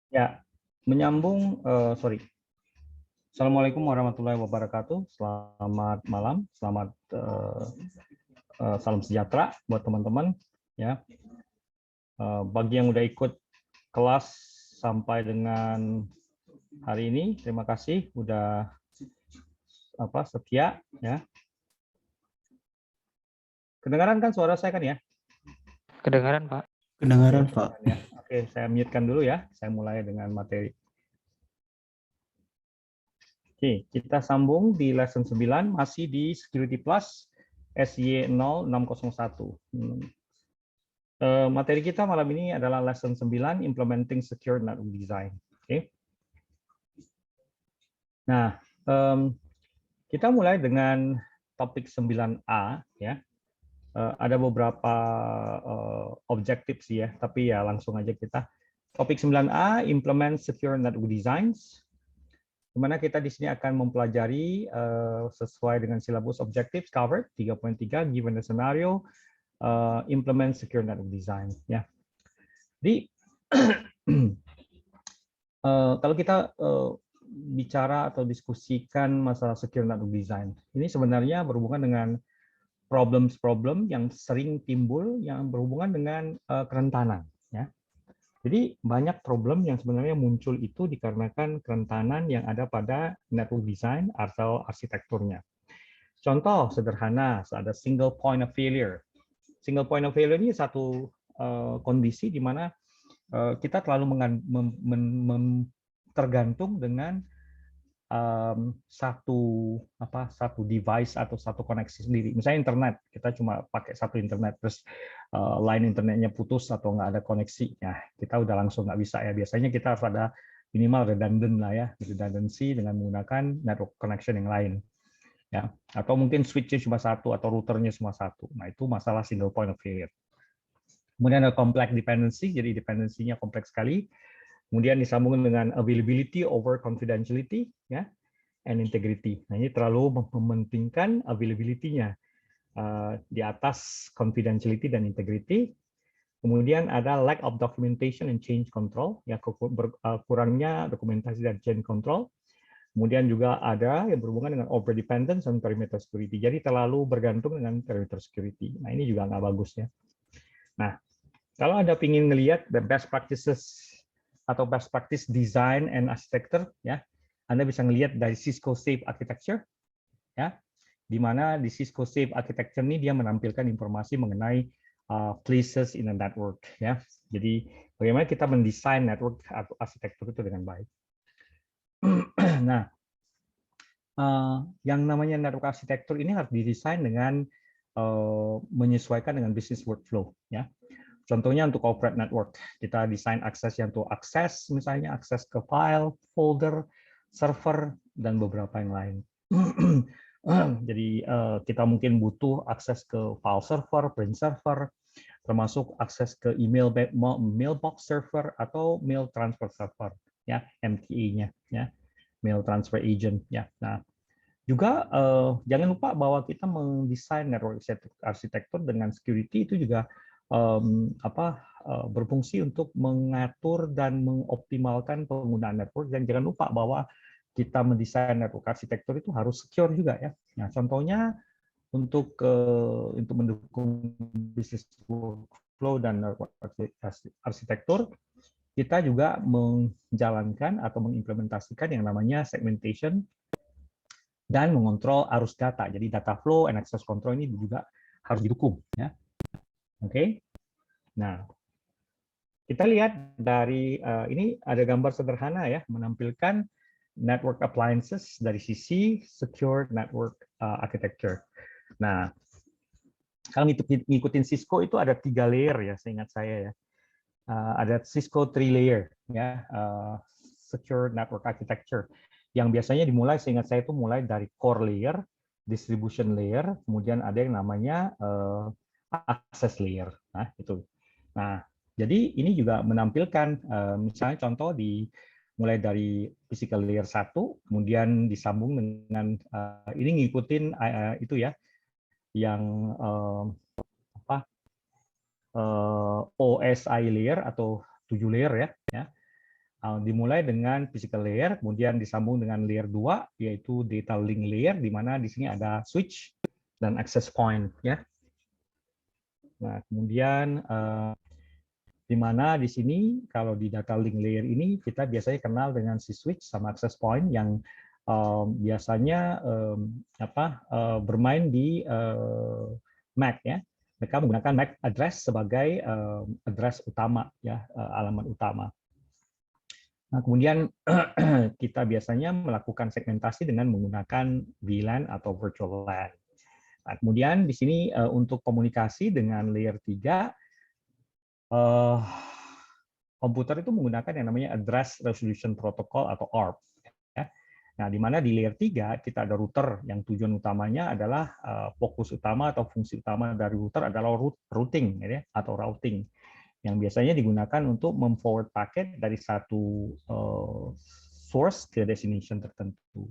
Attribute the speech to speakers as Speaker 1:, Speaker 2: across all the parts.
Speaker 1: Ya, menyambung, Assalamualaikum warahmatullahi wabarakatuh. Selamat malam, selamat salam sejahtera buat teman-teman. Ya, bagi yang udah ikut kelas sampai dengan hari ini, terima kasih udah setia. Ya, kedengaran kan suara saya kan ya?
Speaker 2: Kedengaran, Pak.
Speaker 3: Kedengaran, Pak.
Speaker 1: Ya. Oke, saya mute-kan dulu ya. Saya mulai dengan materi. Oke, kita sambung di lesson 9, masih di Security Plus SY0601. Materi kita malam ini adalah lesson 9, Implementing Secure Network Design. Oke. Nah, kita mulai dengan topik 9A, ya. Ada beberapa objektif sih ya, tapi ya langsung aja kita. Topik 9A, Implement Secure Network Designs, di mana kita di sini akan mempelajari sesuai dengan silabus objektif covered 3.3, given the scenario, implement secure network design. Ya. Jadi kalau kita bicara atau diskusikan masalah secure network design, ini sebenarnya berhubungan dengan problem yang sering timbul yang berhubungan dengan kerentanan. Ya. Jadi banyak problem yang sebenarnya muncul itu dikarenakan kerentanan yang ada pada network design atau arsitekturnya. Contoh sederhana, ada single point of failure. Single point of failure ini satu kondisi di mana kita terlalu tergantung dengan satu device atau satu koneksi sendiri. Misalnya internet, kita cuma pakai satu internet, terus line internetnya putus atau nggak ada koneksi, ya kita udah langsung nggak bisa ya. Biasanya kita harus ada minimal redundant lah ya, redundancy dengan menggunakan network connection yang lain. Ya, atau mungkin switch-nya cuma satu atau routernya cuma satu. Nah, itu masalah single point of failure. Kemudian ada complex dependency, jadi dependensinya kompleks sekali. Kemudian disambung dengan availability over confidentiality, ya, and integrity. Nah, ini terlalu mementingkan availability-nya di atas confidentiality dan integrity. Kemudian ada lack of documentation and change control, ya, kurangnya dokumentasi dan change control. Kemudian juga ada yang berhubungan dengan over dependence dan perimeter security. Jadi terlalu bergantung dengan perimeter security. Nah, ini juga nggak bagus ya. Nah, kalau Anda ingin melihat the best practices atau best practice design and architecture, ya, Anda bisa melihat dari Cisco Safe Architecture, ya, di mana di Cisco Safe Architecture ini dia menampilkan informasi mengenai places in a network, ya. Jadi bagaimana kita mendesain network atau arsitektur itu dengan baik. Nah, yang namanya network arsitektur ini harus didesain dengan menyesuaikan dengan business workflow, ya. Contohnya untuk corporate network, kita desain akses yang untuk akses, misalnya akses ke file, folder, server, dan beberapa yang lain. Jadi kita mungkin butuh akses ke file server, print server, termasuk akses ke email mailbox server atau mail transfer server, ya, MTA-nya, ya, mail transfer agent, ya. Nah, juga jangan lupa bahwa kita mendesain network arsitektur dengan security itu juga berfungsi untuk mengatur dan mengoptimalkan penggunaan network, dan jangan lupa bahwa kita mendesain network arsitektur itu harus secure juga ya. Nah, contohnya untuk mendukung bisnis workflow dan network arsitektur, kita juga menjalankan atau mengimplementasikan yang namanya segmentation dan mengontrol arus data. Jadi data flow and access control ini juga harus didukung ya. Oke. Nah, kita lihat dari ini ada gambar sederhana ya, menampilkan network appliances dari sisi secure network architecture. Nah, kalau ngikutin Cisco itu ada 3 layer ya, seingat saya ya. Ada Cisco 3 layer ya, secure network architecture, yang biasanya dimulai, seingat saya itu mulai dari core layer, distribution layer, kemudian ada yang namanya access layer. Nah, itu. Nah, jadi ini juga menampilkan misalnya contoh mulai dari physical layer 1, kemudian disambung dengan ini ngikutin itu ya, yang OSI layer atau 7 layer ya. Dimulai dengan physical layer, kemudian disambung dengan layer 2 yaitu data link layer, di mana di sini ada switch dan access point ya. Nah, kemudian di mana di sini kalau di data link layer ini kita biasanya kenal dengan si switch sama access point yang biasanya bermain di MAC ya. Mereka menggunakan MAC address sebagai address utama ya, alamat utama. Nah, kemudian kita biasanya melakukan segmentasi dengan menggunakan VLAN atau virtual LAN. Nah, kemudian di sini untuk komunikasi dengan layer 3, komputer itu menggunakan yang namanya Address Resolution Protocol atau ARP. Ya. Nah, di mana di layer 3 kita ada router yang tujuan utamanya adalah fokus utama atau fungsi utama dari router adalah routing ya, atau routing, yang biasanya digunakan untuk memforward paket dari satu source ke destination tertentu.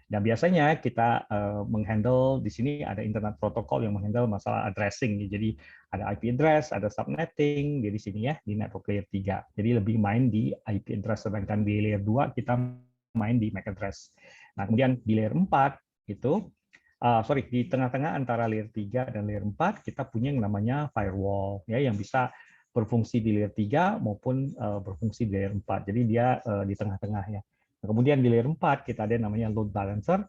Speaker 1: Dan biasanya kita menghandle di sini ada internet protokol yang menghandle masalah addressing. Jadi ada IP address, ada subnetting di sini ya di network layer 3. Jadi lebih main di IP address, sedangkan di layer 2 kita main di MAC address. Nah, kemudian di layer 4 itu di tengah-tengah antara layer 3 dan layer 4 kita punya yang namanya firewall ya, yang bisa berfungsi di layer 3 maupun berfungsi di layer 4. Jadi dia di tengah-tengah ya. Nah, kemudian di layer 4 kita ada yang namanya load balancer,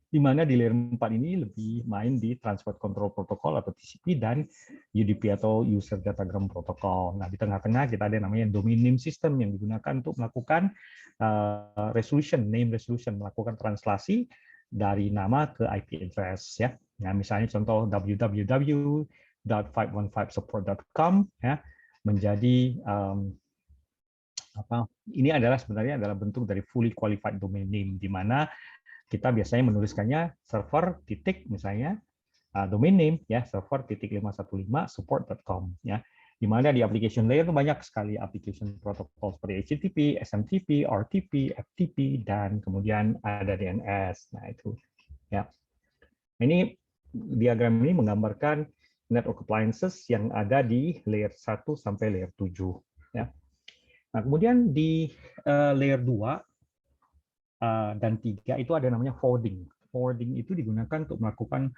Speaker 1: di mana di layer 4 ini lebih main di transport control protocol atau TCP dan UDP atau user datagram protocol. Nah, di tengah-tengah kita ada yang namanya domain name system yang digunakan untuk melakukan name resolution, melakukan translasi dari nama ke IP address ya. Nah, misalnya contoh www.515support.com ya, menjadi ini adalah sebenarnya adalah bentuk dari fully qualified domain name, di mana kita biasanya menuliskannya server titik misalnya domain name ya, server titik 515 support.com ya. Di mana di application layer itu banyak sekali application protokol seperti HTTP, SMTP, RTP, FTP, dan kemudian ada DNS. Nah, itu ya. Ini diagram ini menggambarkan network appliances yang ada di layer 1 sampai layer 7 ya. Nah, kemudian di layer 2 dan 3 itu ada namanya forwarding. Forwarding itu digunakan untuk melakukan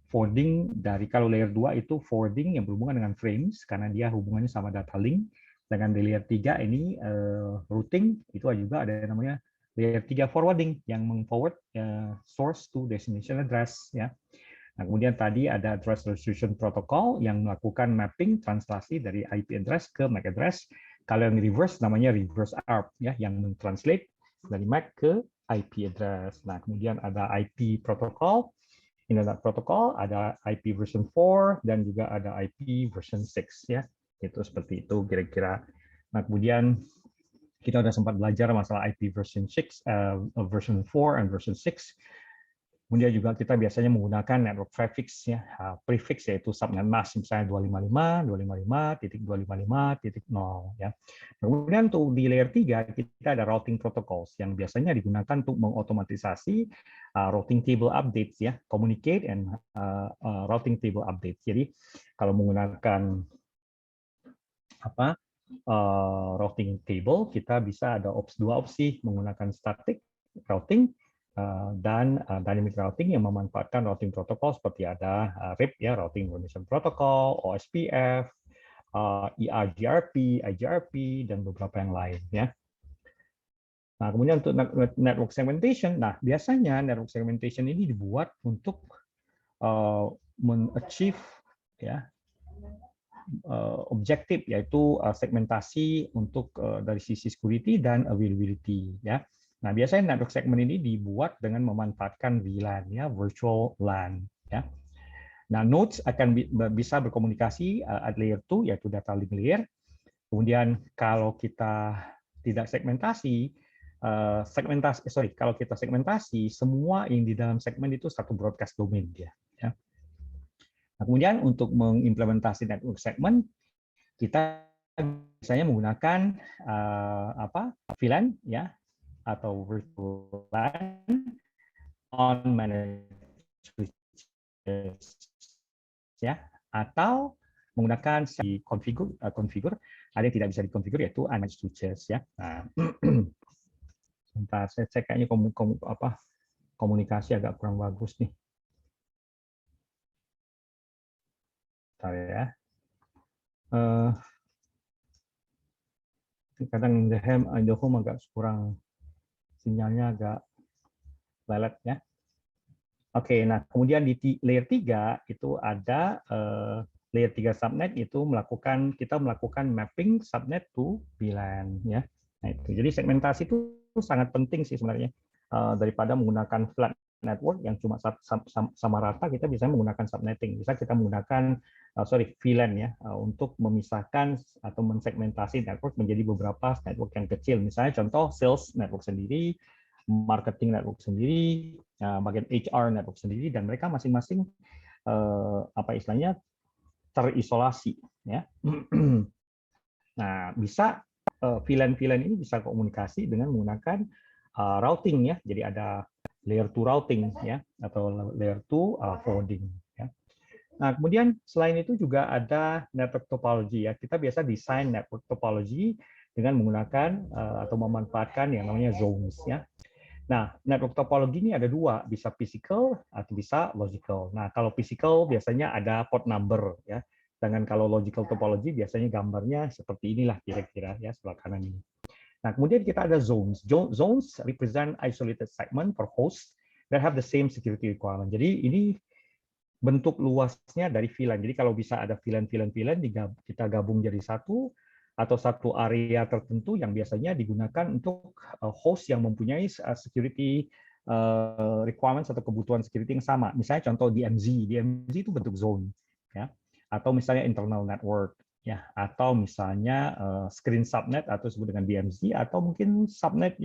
Speaker 1: forwarding dari, kalau layer 2 itu forwarding yang berhubungan dengan frames karena dia hubungannya sama data link. Dengan di layer 3 ini routing, itu juga ada yang namanya layer 3 forwarding yang meng-forward source to destination address ya. Nah, kemudian tadi ada address resolution protocol yang melakukan mapping translasi dari IP address ke MAC address. Kalau yang reverse namanya reverse ARP ya, yang mentranslate dari MAC ke IP address. Nah, kemudian ada IP protocol, internet protocol, ada IP version 4 dan juga ada IP version 6 ya. Itu seperti itu kira-kira. Nah, kemudian kita sudah sempat belajar masalah IP version 6, version 4 and version 6. Kemudian juga kita biasanya menggunakan network prefix ya, prefix yaitu subnet mask misalnya 255.255.255.0 ya. Kemudian untuk di layer 3 kita ada routing protocols yang biasanya digunakan untuk mengotomatisasi routing table updates ya, communicate and routing table updates. Jadi kalau menggunakan routing table kita bisa ada dua opsi, menggunakan static routing dan dynamic routing yang memanfaatkan routing protokol seperti ada RIP ya, routing information protocol, OSPF, ERGRP, IGRP, dan beberapa yang lain ya. Nah, kemudian untuk network segmentation, nah biasanya network segmentation ini dibuat untuk men-achieve ya objektif, yaitu segmentasi untuk dari sisi security dan availability ya. Nah, biasanya network segment ini dibuat dengan memanfaatkan VLAN ya, virtual LAN ya. Nah, nodes akan bisa berkomunikasi at layer 2 yaitu data link layer. Kemudian kalau kita tidak segmentasi, kalau kita segmentasi, semua yang di dalam segmen itu satu broadcast domain dia ya. Nah, kemudian untuk mengimplementasi network segment, kita biasanya menggunakan VLAN ya, atau virtual LAN on managed switches ya, atau menggunakan si configure, ada yang tidak bisa dikonfigur yaitu unmanaged switches ya. Nah, sebentar, saya cek kayaknya komunikasi agak kurang bagus nih. Bentar ya. Kadang Indihome agak kurang, sinyalnya agak lelet ya. Oke, nah kemudian di layer 3 itu ada layer 3 subnet itu kita melakukan mapping subnet to VLAN ya. Nah, itu. Jadi segmentasi itu sangat penting sih sebenarnya. Daripada menggunakan flat network yang cuma sama rata, kita bisa menggunakan subnetting. Bisa kita menggunakan VLAN ya untuk memisahkan atau mensegmentasi network menjadi beberapa network yang kecil. Misalnya contoh sales network sendiri, marketing network sendiri, bagian HR network sendiri, dan mereka masing-masing istilahnya terisolasi ya. Nah, bisa VLAN ini bisa komunikasi dengan menggunakan routing ya. Jadi ada layer 2 routing ya atau layer 2 forwarding ya. Nah, kemudian selain itu juga ada network topology ya. Kita biasa desain network topology dengan menggunakan atau memanfaatkan yang namanya zones ya. Nah, network topology ini ada dua, bisa physical atau bisa logical. Nah, kalau physical biasanya ada port number ya. Sedangkan kalau logical topology biasanya gambarnya seperti inilah kira-kira ya sebelah kanan ini. Nah, kemudian kita ada zones. Zones represent isolated segment for hosts that have the same security requirement. Jadi ini bentuk luasnya dari VLAN. Jadi kalau bisa ada VLAN kita gabung jadi satu atau satu area tertentu yang biasanya digunakan untuk host yang mempunyai security requirements atau kebutuhan security yang sama. Misalnya contoh DMZ itu bentuk zone ya. Atau misalnya internal network ya, atau misalnya screen subnet atau disebut dengan DMZ, atau mungkin subnet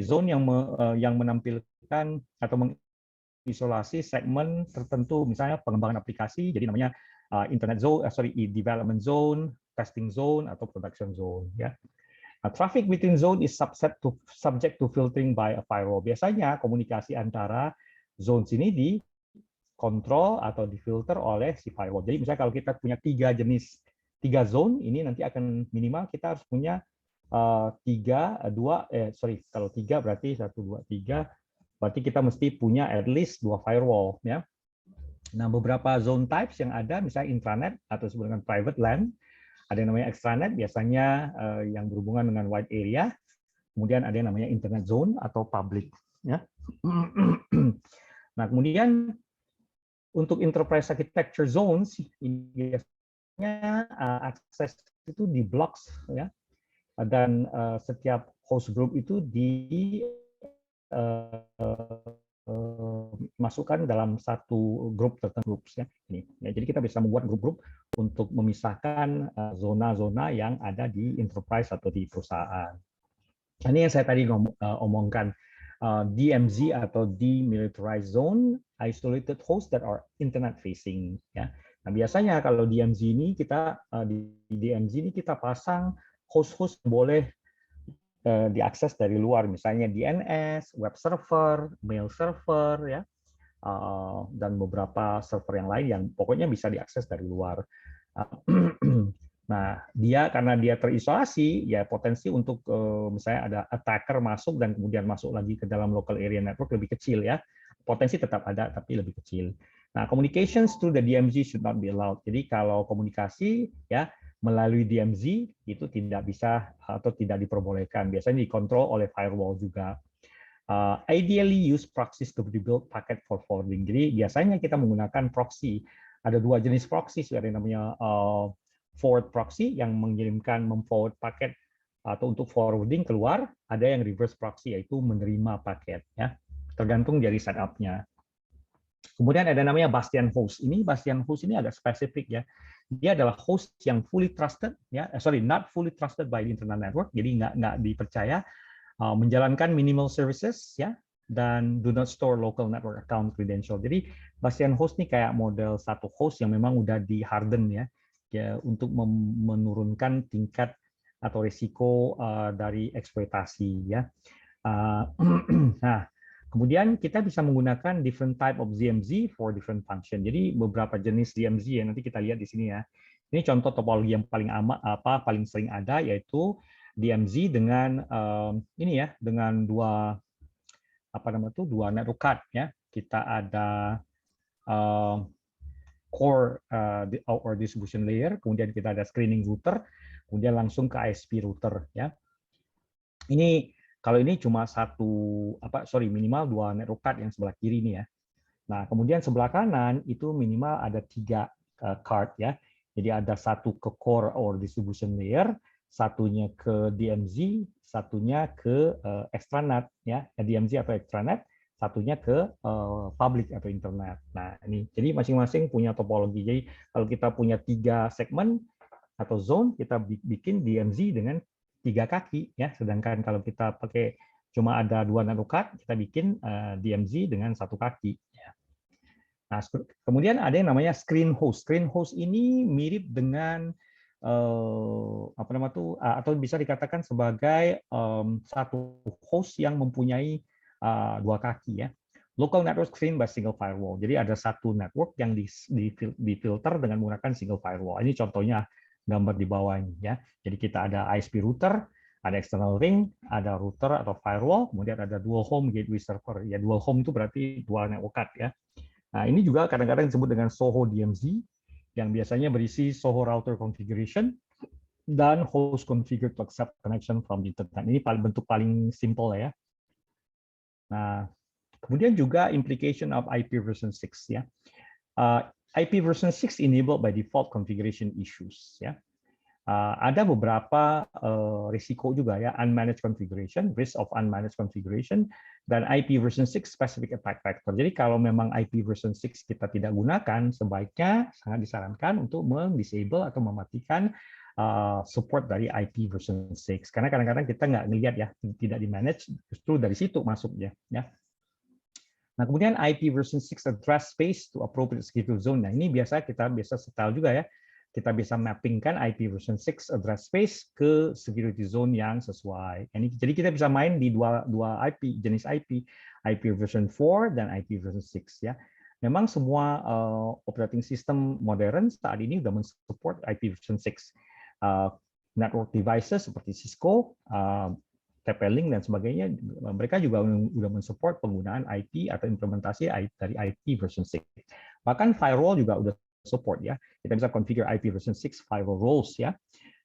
Speaker 1: zone yang menampilkan atau mengisolasi segmen tertentu, misalnya pengembangan aplikasi, jadi namanya development zone, testing zone, atau production zone ya. Traffic within zone is subject to filtering by a firewall. Biasanya komunikasi antara zones ini dikontrol atau difilter oleh si firewall. Jadi misalnya kalau kita punya tiga zone, ini nanti akan minimal kita harus punya kalau tiga berarti 1, 2, 3, berarti kita mesti punya at least 2 firewall ya. Nah, beberapa zone types yang ada, misalnya intranet atau disebut dengan private LAN, ada yang namanya extranet, biasanya yang berhubungan dengan wide area, kemudian ada yang namanya internet zone atau public. Ya. Nah, kemudian untuk enterprise architecture zones, ini biasanya akses itu di blocks, ya, dan setiap host group itu masukkan dalam satu grup tertentu ya. Jadi kita bisa membuat grup-grup untuk memisahkan zona-zona yang ada di enterprise atau di perusahaan. Ini yang saya tadi omongkan, DMZ atau demilitarized zone, isolated host that are internet facing ya. Nah, biasanya kalau DMZ ini kita pasang host-host boleh diakses dari luar, misalnya DNS, web server, mail server, ya, dan beberapa server yang lain yang pokoknya bisa diakses dari luar. Nah, karena dia terisolasi, ya potensi untuk misalnya ada attacker masuk dan kemudian masuk lagi ke dalam local area network lebih kecil ya. Potensi tetap ada tapi lebih kecil. Nah, communications through the DMZ should not be allowed. Jadi kalau komunikasi ya melalui DMZ itu tidak bisa atau tidak diperbolehkan. Biasanya dikontrol oleh firewall juga. Ideally use proxies to build packet for forwarding. Jadi biasanya kita menggunakan proxy. Ada dua jenis proxy, ada yang namanya forward proxy yang memforward paket atau untuk forwarding keluar. Ada yang reverse proxy yaitu menerima paket. Ya, tergantung dari setup-nya. Kemudian ada namanya Bastion host. Bastion host ini agak spesifik ya. Dia adalah host yang fully trusted ya, not fully trusted by the internet network. Jadi nggak dipercaya, menjalankan minimal services ya, dan do not store local network account credential. Jadi Bastion host ini kayak model satu host yang memang udah di harden ya untuk menurunkan tingkat atau risiko dari eksploitasi ya. Nah, Kemudian kita bisa menggunakan different type of DMZ for different function. Jadi beberapa jenis DMZ ya, nanti kita lihat di sini ya. Ini contoh topologi yang paling sering ada, yaitu DMZ dengan ini ya, dengan dua network card ya. Kita ada core or distribution layer, kemudian kita ada screening router, kemudian langsung ke ISP router ya. Ini kalau ini cuma minimal 2 network card yang sebelah kiri ini ya. Nah, kemudian sebelah kanan itu minimal ada 3 card ya. Jadi ada satu ke core or distribution layer, satunya ke DMZ, satunya ke extranet ya, DMZ atau extranet, satunya ke public atau internet. Nah, ini jadi masing-masing punya topologi. Jadi kalau kita punya 3 segmen atau zone, kita bikin DMZ dengan 3 kaki ya, sedangkan kalau kita pakai cuma ada 2 nanokat, kita bikin DMZ dengan 1 kaki ya. Nah, kemudian ada yang namanya screen host. Screen host ini mirip dengan atau bisa dikatakan sebagai satu host yang mempunyai 2 kaki ya. Local network screen by single firewall. Jadi ada satu network yang difilter dengan menggunakan single firewall. Ini contohnya gambar di bawah ini ya. Jadi kita ada ISP router, ada external ring, ada router atau firewall, kemudian ada dual home gateway server. Ya, dual home itu berarti dual network card ya. Nah, ini juga kadang-kadang disebut dengan SOHO DMZ yang biasanya berisi SOHO router configuration dan host configured to accept connection from the internet. Ini bentuk paling simple ya. Nah, kemudian juga implication of IP version 6 ya. IP version 6 enabled by default configuration issues ya. Ada beberapa risiko juga ya, unmanaged configuration, risk of unmanaged configuration, dan IP version 6 specific attack vector. Jadi kalau memang IP version 6 kita tidak gunakan, sebaiknya sangat disarankan untuk disable atau mematikan support dari IP version 6. Karena kadang-kadang kita nggak ngelihat ya, tidak di-manage, justru dari situ masuknya ya. Nah, kemudian IP version 6 address space to appropriate security zone. Nah, ini kita biasa setel juga ya. Kita bisa mappingkan IP version 6 address space ke security zone yang sesuai. Jadi kita bisa main di dua IP, jenis IP version 4 dan IP version 6 ya. Memang semua operating system modern saat ini sudah mensupport IP version 6. Network devices seperti Cisco, TP-Link dan sebagainya, mereka juga sudah mensupport penggunaan IP atau implementasi dari IP version 6. Bahkan firewall juga sudah support ya. Kita bisa configure IP version 6 firewall roles ya.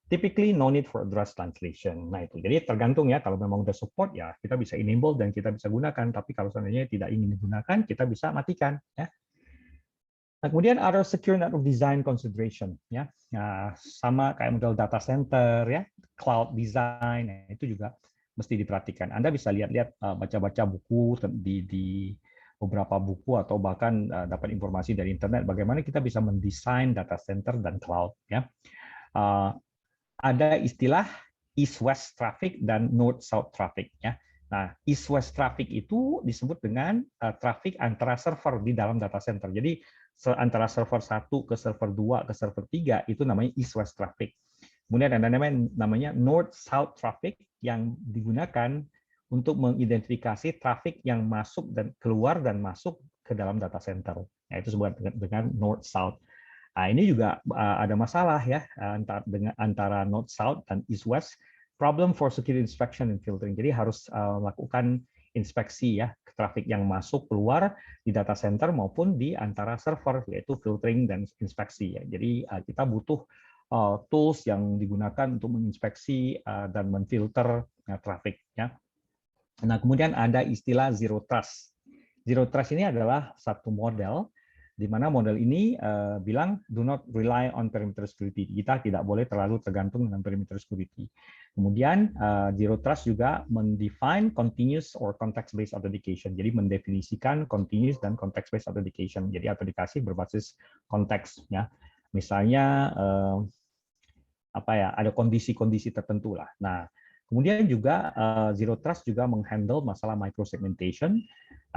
Speaker 1: Typically no need for address translation. Nah itu. Jadi tergantung ya, kalau memang sudah support ya kita bisa enable dan kita bisa gunakan, tapi kalau seandainya tidak ingin digunakan kita bisa matikan ya. Nah, kemudian other secure network design consideration ya. Nah, sama kayak model data center ya, cloud design ya, itu juga mesti diperhatikan. Anda bisa lihat-lihat, baca-baca buku di beberapa buku atau bahkan dapat informasi dari internet bagaimana kita bisa mendesain data center dan cloud ya. Ada istilah east-west traffic dan north-south traffic ya. Nah, east-west traffic itu disebut dengan traffic antara server di dalam data center. Jadi antara server 1 ke server 2 ke server 3 itu namanya east-west traffic. Kemudian ada namanya north-south traffic yang digunakan untuk mengidentifikasi traffic yang masuk dan keluar dan masuk ke dalam data center. Nah, itu disebut dengan north-south. Nah, ini juga ada masalah ya antara north-south dan east-west. Problem for security inspection and filtering. Jadi harus melakukan inspeksi ya traffic yang masuk keluar di data center maupun di antara server, yaitu filtering dan inspeksi ya. Jadi kita butuh tools yang digunakan untuk menginspeksi dan menfilter traffic ya. Nah, kemudian ada istilah zero trust. Zero trust ini adalah satu model di mana model ini bilang do not rely on perimeter security. Kita tidak boleh terlalu tergantung dengan perimeter security. Kemudian zero trust juga mendefine continuous or context based authentication. Jadi mendefinisikan continuous dan context based authentication. Jadi autentikasi berbasis konteks ya. Misalnya ada kondisi-kondisi tertentu lah. Nah, kemudian juga zero trust juga menghandle masalah microsegmentation.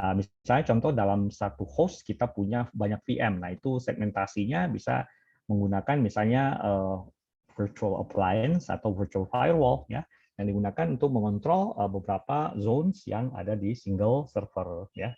Speaker 1: Misalnya contoh dalam satu host kita punya banyak VM. Nah, itu segmentasinya bisa menggunakan misalnya virtual appliance atau virtual firewall ya. yang digunakan untuk mengontrol beberapa zones yang ada di single server ya.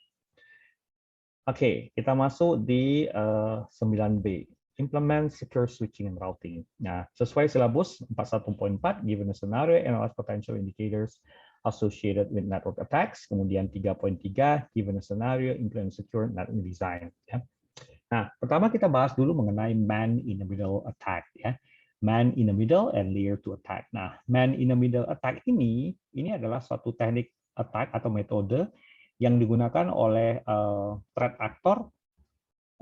Speaker 1: Oke, kita masuk di 9B, implement secure switching and routing. Nah, sesuai silabus 41.4, given a scenario, analyze potential indicators associated with network attacks. Kemudian 3.3, given a scenario, implement secure network design. Ya. Nah, pertama kita bahas dulu mengenai man in the middle attack. Ya. Man in the middle and layer 2 attack. Nah, man in the middle attack ini adalah suatu teknik attack atau metode yang digunakan oleh threat actor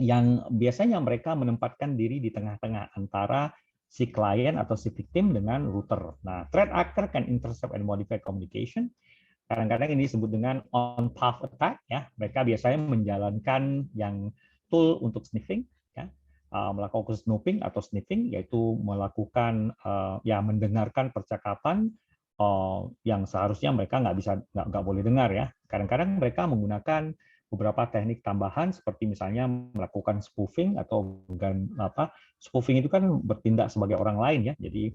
Speaker 1: yang biasanya mereka menempatkan diri di tengah-tengah antara si klien atau si victim dengan router. Nah, threat actor can intercept and modify communication. Kadang-kadang ini disebut dengan on-path attack. Ya, mereka biasanya menjalankan yang tool untuk sniffing, ya, melakukan snooping atau sniffing, yaitu melakukan ya mendengarkan percakapan yang seharusnya mereka nggak boleh dengar ya. Kadang-kadang mereka menggunakan beberapa teknik tambahan seperti misalnya melakukan spoofing atau spoofing itu kan bertindak sebagai orang lain ya. Jadi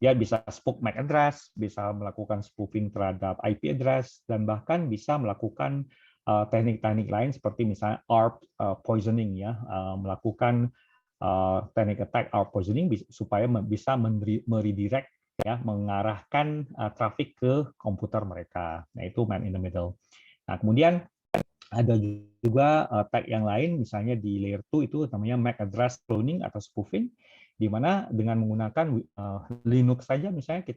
Speaker 1: dia bisa spook MAC address, bisa melakukan spoofing terhadap IP address, dan bahkan bisa melakukan teknik-teknik lain seperti misalnya ARP poisoning ya, melakukan teknik attack ARP poisoning supaya bisa meredirect ya, mengarahkan traffic ke komputer mereka. Nah, itu man in the middle. Nah, kemudian ada juga tag yang lain, misalnya di layer 2 itu namanya MAC address cloning atau spoofing, di mana dengan menggunakan Linux saja misalnya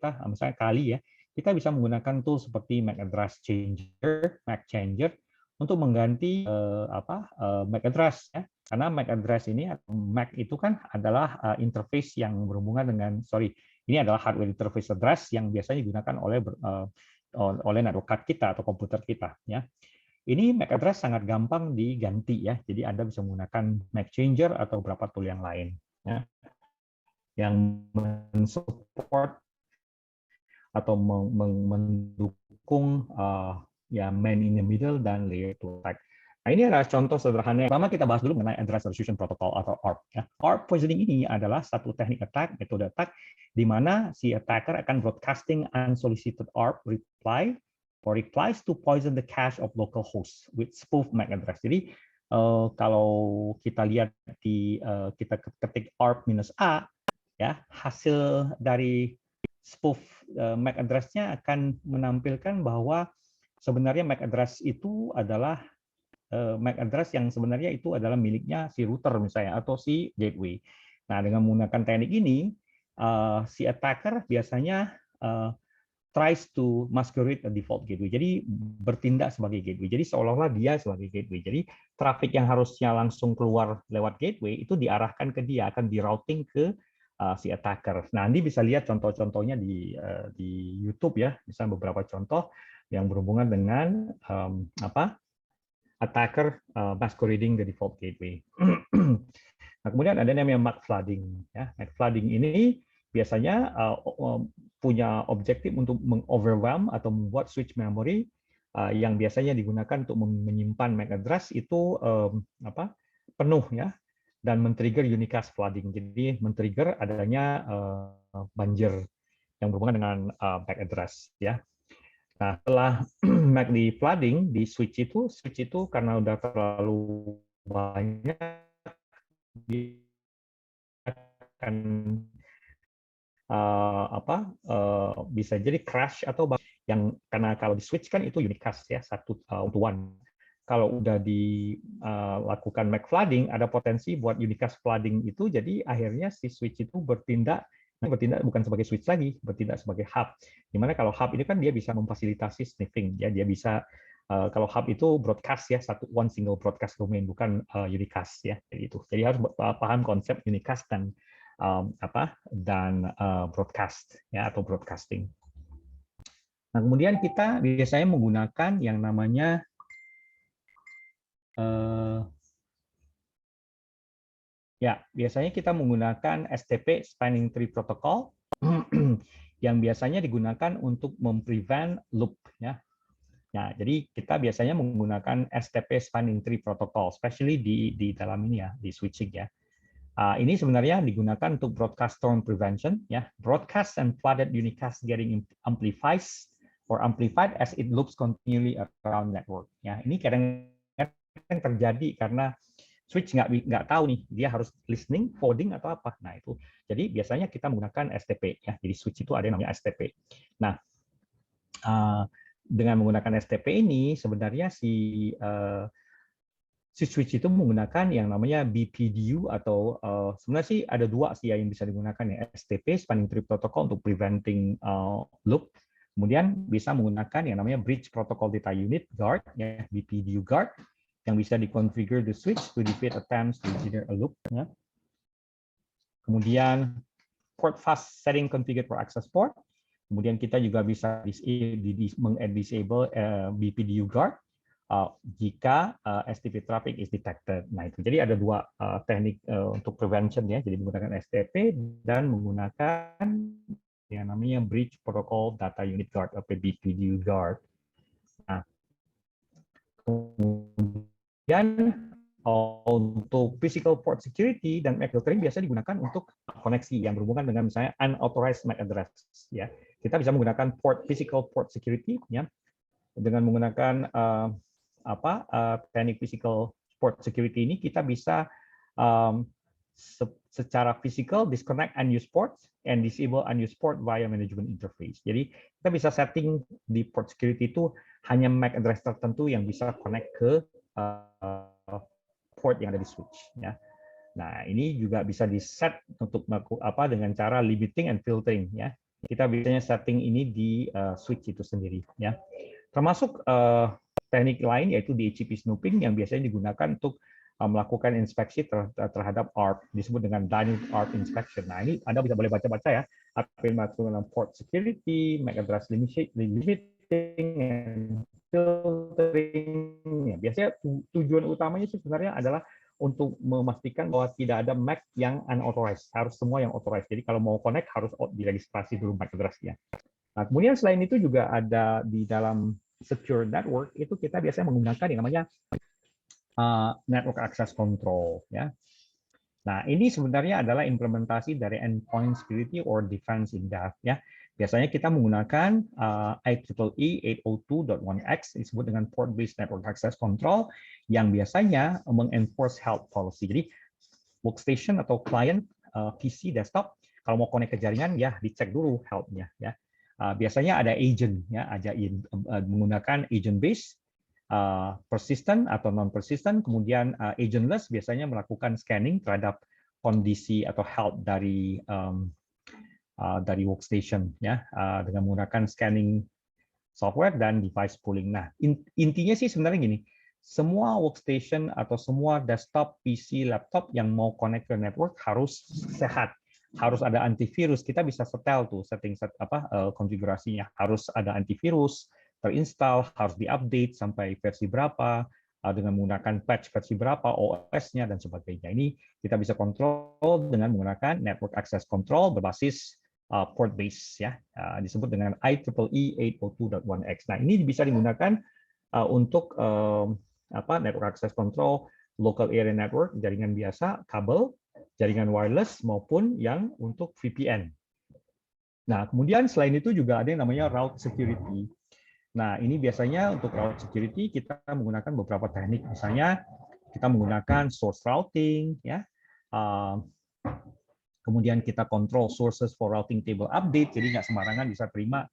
Speaker 1: kali ya, kita bisa menggunakan tool seperti MAC address changer, MAC changer untuk mengganti MAC address ya. Karena MAC address ini, MAC itu kan adalah interface yang berhubungan dengan ini adalah hardware interface address yang biasanya digunakan oleh network card kita atau komputer kita ya. Ini MAC address sangat gampang diganti ya. Jadi Anda bisa menggunakan MAC changer atau beberapa tool yang lain ya, yang mensupport atau mendukung ya man in the middle dan layer 2 attack. Nah, ini adalah contoh sederhana. Pertama kita bahas dulu mengenai Address Resolution Protocol atau ARP. Ya. ARP poisoning ini adalah satu teknik attack, metode attack, di mana si attacker akan broadcasting unsolicited ARP reply or replies to poison the cache of local hosts with spoof MAC address. Jadi kalau kita lihat kita ketik ARP-A, ya hasil dari spoof MAC address-nya akan menampilkan bahwa sebenarnya MAC address itu adalah MAC address yang sebenarnya itu adalah miliknya si router misalnya atau si gateway. Nah, dengan menggunakan teknik ini, si attacker biasanya tries to masquerade a default gateway. Jadi bertindak sebagai gateway. Jadi seolah-olah dia sebagai gateway. Jadi traffic yang harusnya langsung keluar lewat gateway itu diarahkan ke dia, akan di routing ke si attacker. Nah, Anda bisa lihat contoh-contohnya di YouTube ya, misalnya beberapa contoh yang berhubungan dengan attacker masquerading the default gateway. Nah, kemudian ada namanya MAC flooding. Ya, MAC flooding ini biasanya punya objektif untuk mengoverwhelm atau membuat switch memory yang biasanya digunakan untuk menyimpan MAC address itu penuh ya, dan men-trigger unicast flooding. Jadi men-trigger adanya banjir yang berhubungan dengan MAC address ya. Nah, setelah MAC di flooding di switch itu karena udah terlalu banyak, dia akan bisa jadi crash atau yang karena kalau di switch kan itu unicast ya, 1-to-1. Kalau udah dilakukan MAC flooding, ada potensi buat unicast flooding itu, jadi akhirnya si switch itu bertindak bukan sebagai switch lagi, bertindak sebagai hub. Dimana kalau hub ini kan dia bisa memfasilitasi sniffing, ya dia bisa kalau hub itu broadcast ya, one single broadcast domain, bukan unicast ya, gitu. Jadi harus paham konsep unicast dan broadcast ya atau broadcasting. Nah, kemudian kita biasanya menggunakan yang namanya biasanya kita menggunakan STP Spanning Tree Protocol yang biasanya digunakan untuk memprevent loop ya. Nah, jadi kita biasanya menggunakan STP Spanning Tree Protocol, especially di dalam ini ya, di switching ya. Ini sebenarnya digunakan untuk broadcast storm prevention, ya. Broadcast and flooded unicast getting amplified as it loops continually around network. Ya, ini kadang-kadang terjadi karena switch nggak tahu nih dia harus listening, forwarding atau apa. Nah itu, jadi biasanya kita menggunakan STP, ya. Jadi switch itu ada yang namanya STP. Nah, dengan menggunakan STP ini sebenarnya si switch itu menggunakan yang namanya BPDU atau sebenarnya sih ada dua sih yang bisa digunakan, ya, STP Spanning Tree Protocol untuk preventing loop, kemudian bisa menggunakan yang namanya Bridge Protocol Data Unit Guard, ya, BPDU Guard, yang bisa dikonfigure the switch to defeat attempts to engineer a loop, ya. Kemudian port fast setting configured for access port, kemudian kita juga bisa disable BPDU Guard jika STP traffic is detected. Nah itu, jadi ada dua teknik untuk prevention, ya. Jadi menggunakan STP dan menggunakan yang namanya Bridge Protocol Data Unit Guard atau BPDU Guard. Nah, kemudian untuk physical port security dan MAC filtering biasa digunakan untuk koneksi yang berhubungan dengan misalnya unauthorized MAC address, ya. Kita bisa menggunakan physical port security, ya, dengan menggunakan teknik physical port security ini kita bisa secara physical disconnect unused ports and disable unused port via management interface. Jadi kita bisa setting di port security itu hanya MAC address tertentu yang bisa connect ke port yang ada di switch, ya. Nah ini juga bisa di set untuk dengan cara limiting and filtering, ya. Kita biasanya setting ini di switch itu sendiri, ya. Termasuk teknik lain yaitu DHCP snooping yang biasanya digunakan untuk melakukan inspeksi terhadap ARP, disebut dengan dynamic ARP inspection. Nah ini Anda boleh baca-baca, ya, apa yang dimaksud dengan port security, MAC address limiting, and filtering. Ya, biasanya tujuan utamanya sih sebenarnya adalah untuk memastikan bahwa tidak ada MAC yang unauthorized, harus semua yang authorized. Jadi kalau mau connect harus diregistrasi dulu MAC address-nya. Nah, kemudian selain itu juga ada di dalam secure network itu kita biasanya menggunakan yang namanya network access control, ya. Nah, ini sebenarnya adalah implementasi dari endpoint security or defense in depth, ya. Biasanya kita menggunakan IEEE 802.1x disebut dengan port based network access control yang biasanya mengenforce health policy. Jadi workstation atau client PC desktop kalau mau connect ke jaringan, ya, dicek dulu health-nya, ya. Biasanya ada agent, ya, menggunakan agent based, persistent atau non persistent, kemudian agentless biasanya melakukan scanning terhadap kondisi atau health dari workstation, ya, dengan menggunakan scanning software dan device pooling. Nah intinya sih sebenarnya gini, semua workstation atau semua desktop, PC, laptop yang mau connect ke network harus sehat. Harus ada antivirus. Kita bisa setel tuh konfigurasinya. Harus ada antivirus terinstall, harus diupdate sampai versi berapa, dengan menggunakan patch versi berapa, OS-nya dan sebagainya. Ini kita bisa kontrol dengan menggunakan network access control berbasis port base, ya, disebut dengan IEEE 802.1x. Nah ini bisa digunakan untuk network access control, local area network, jaringan biasa, kabel, jaringan wireless maupun yang untuk VPN. Nah, kemudian selain itu juga ada yang namanya route security. Nah, ini biasanya untuk route security kita menggunakan beberapa teknik. Misalnya kita menggunakan source routing, ya. Kemudian kita kontrol sources for routing table update, jadi nggak sembarangan bisa terima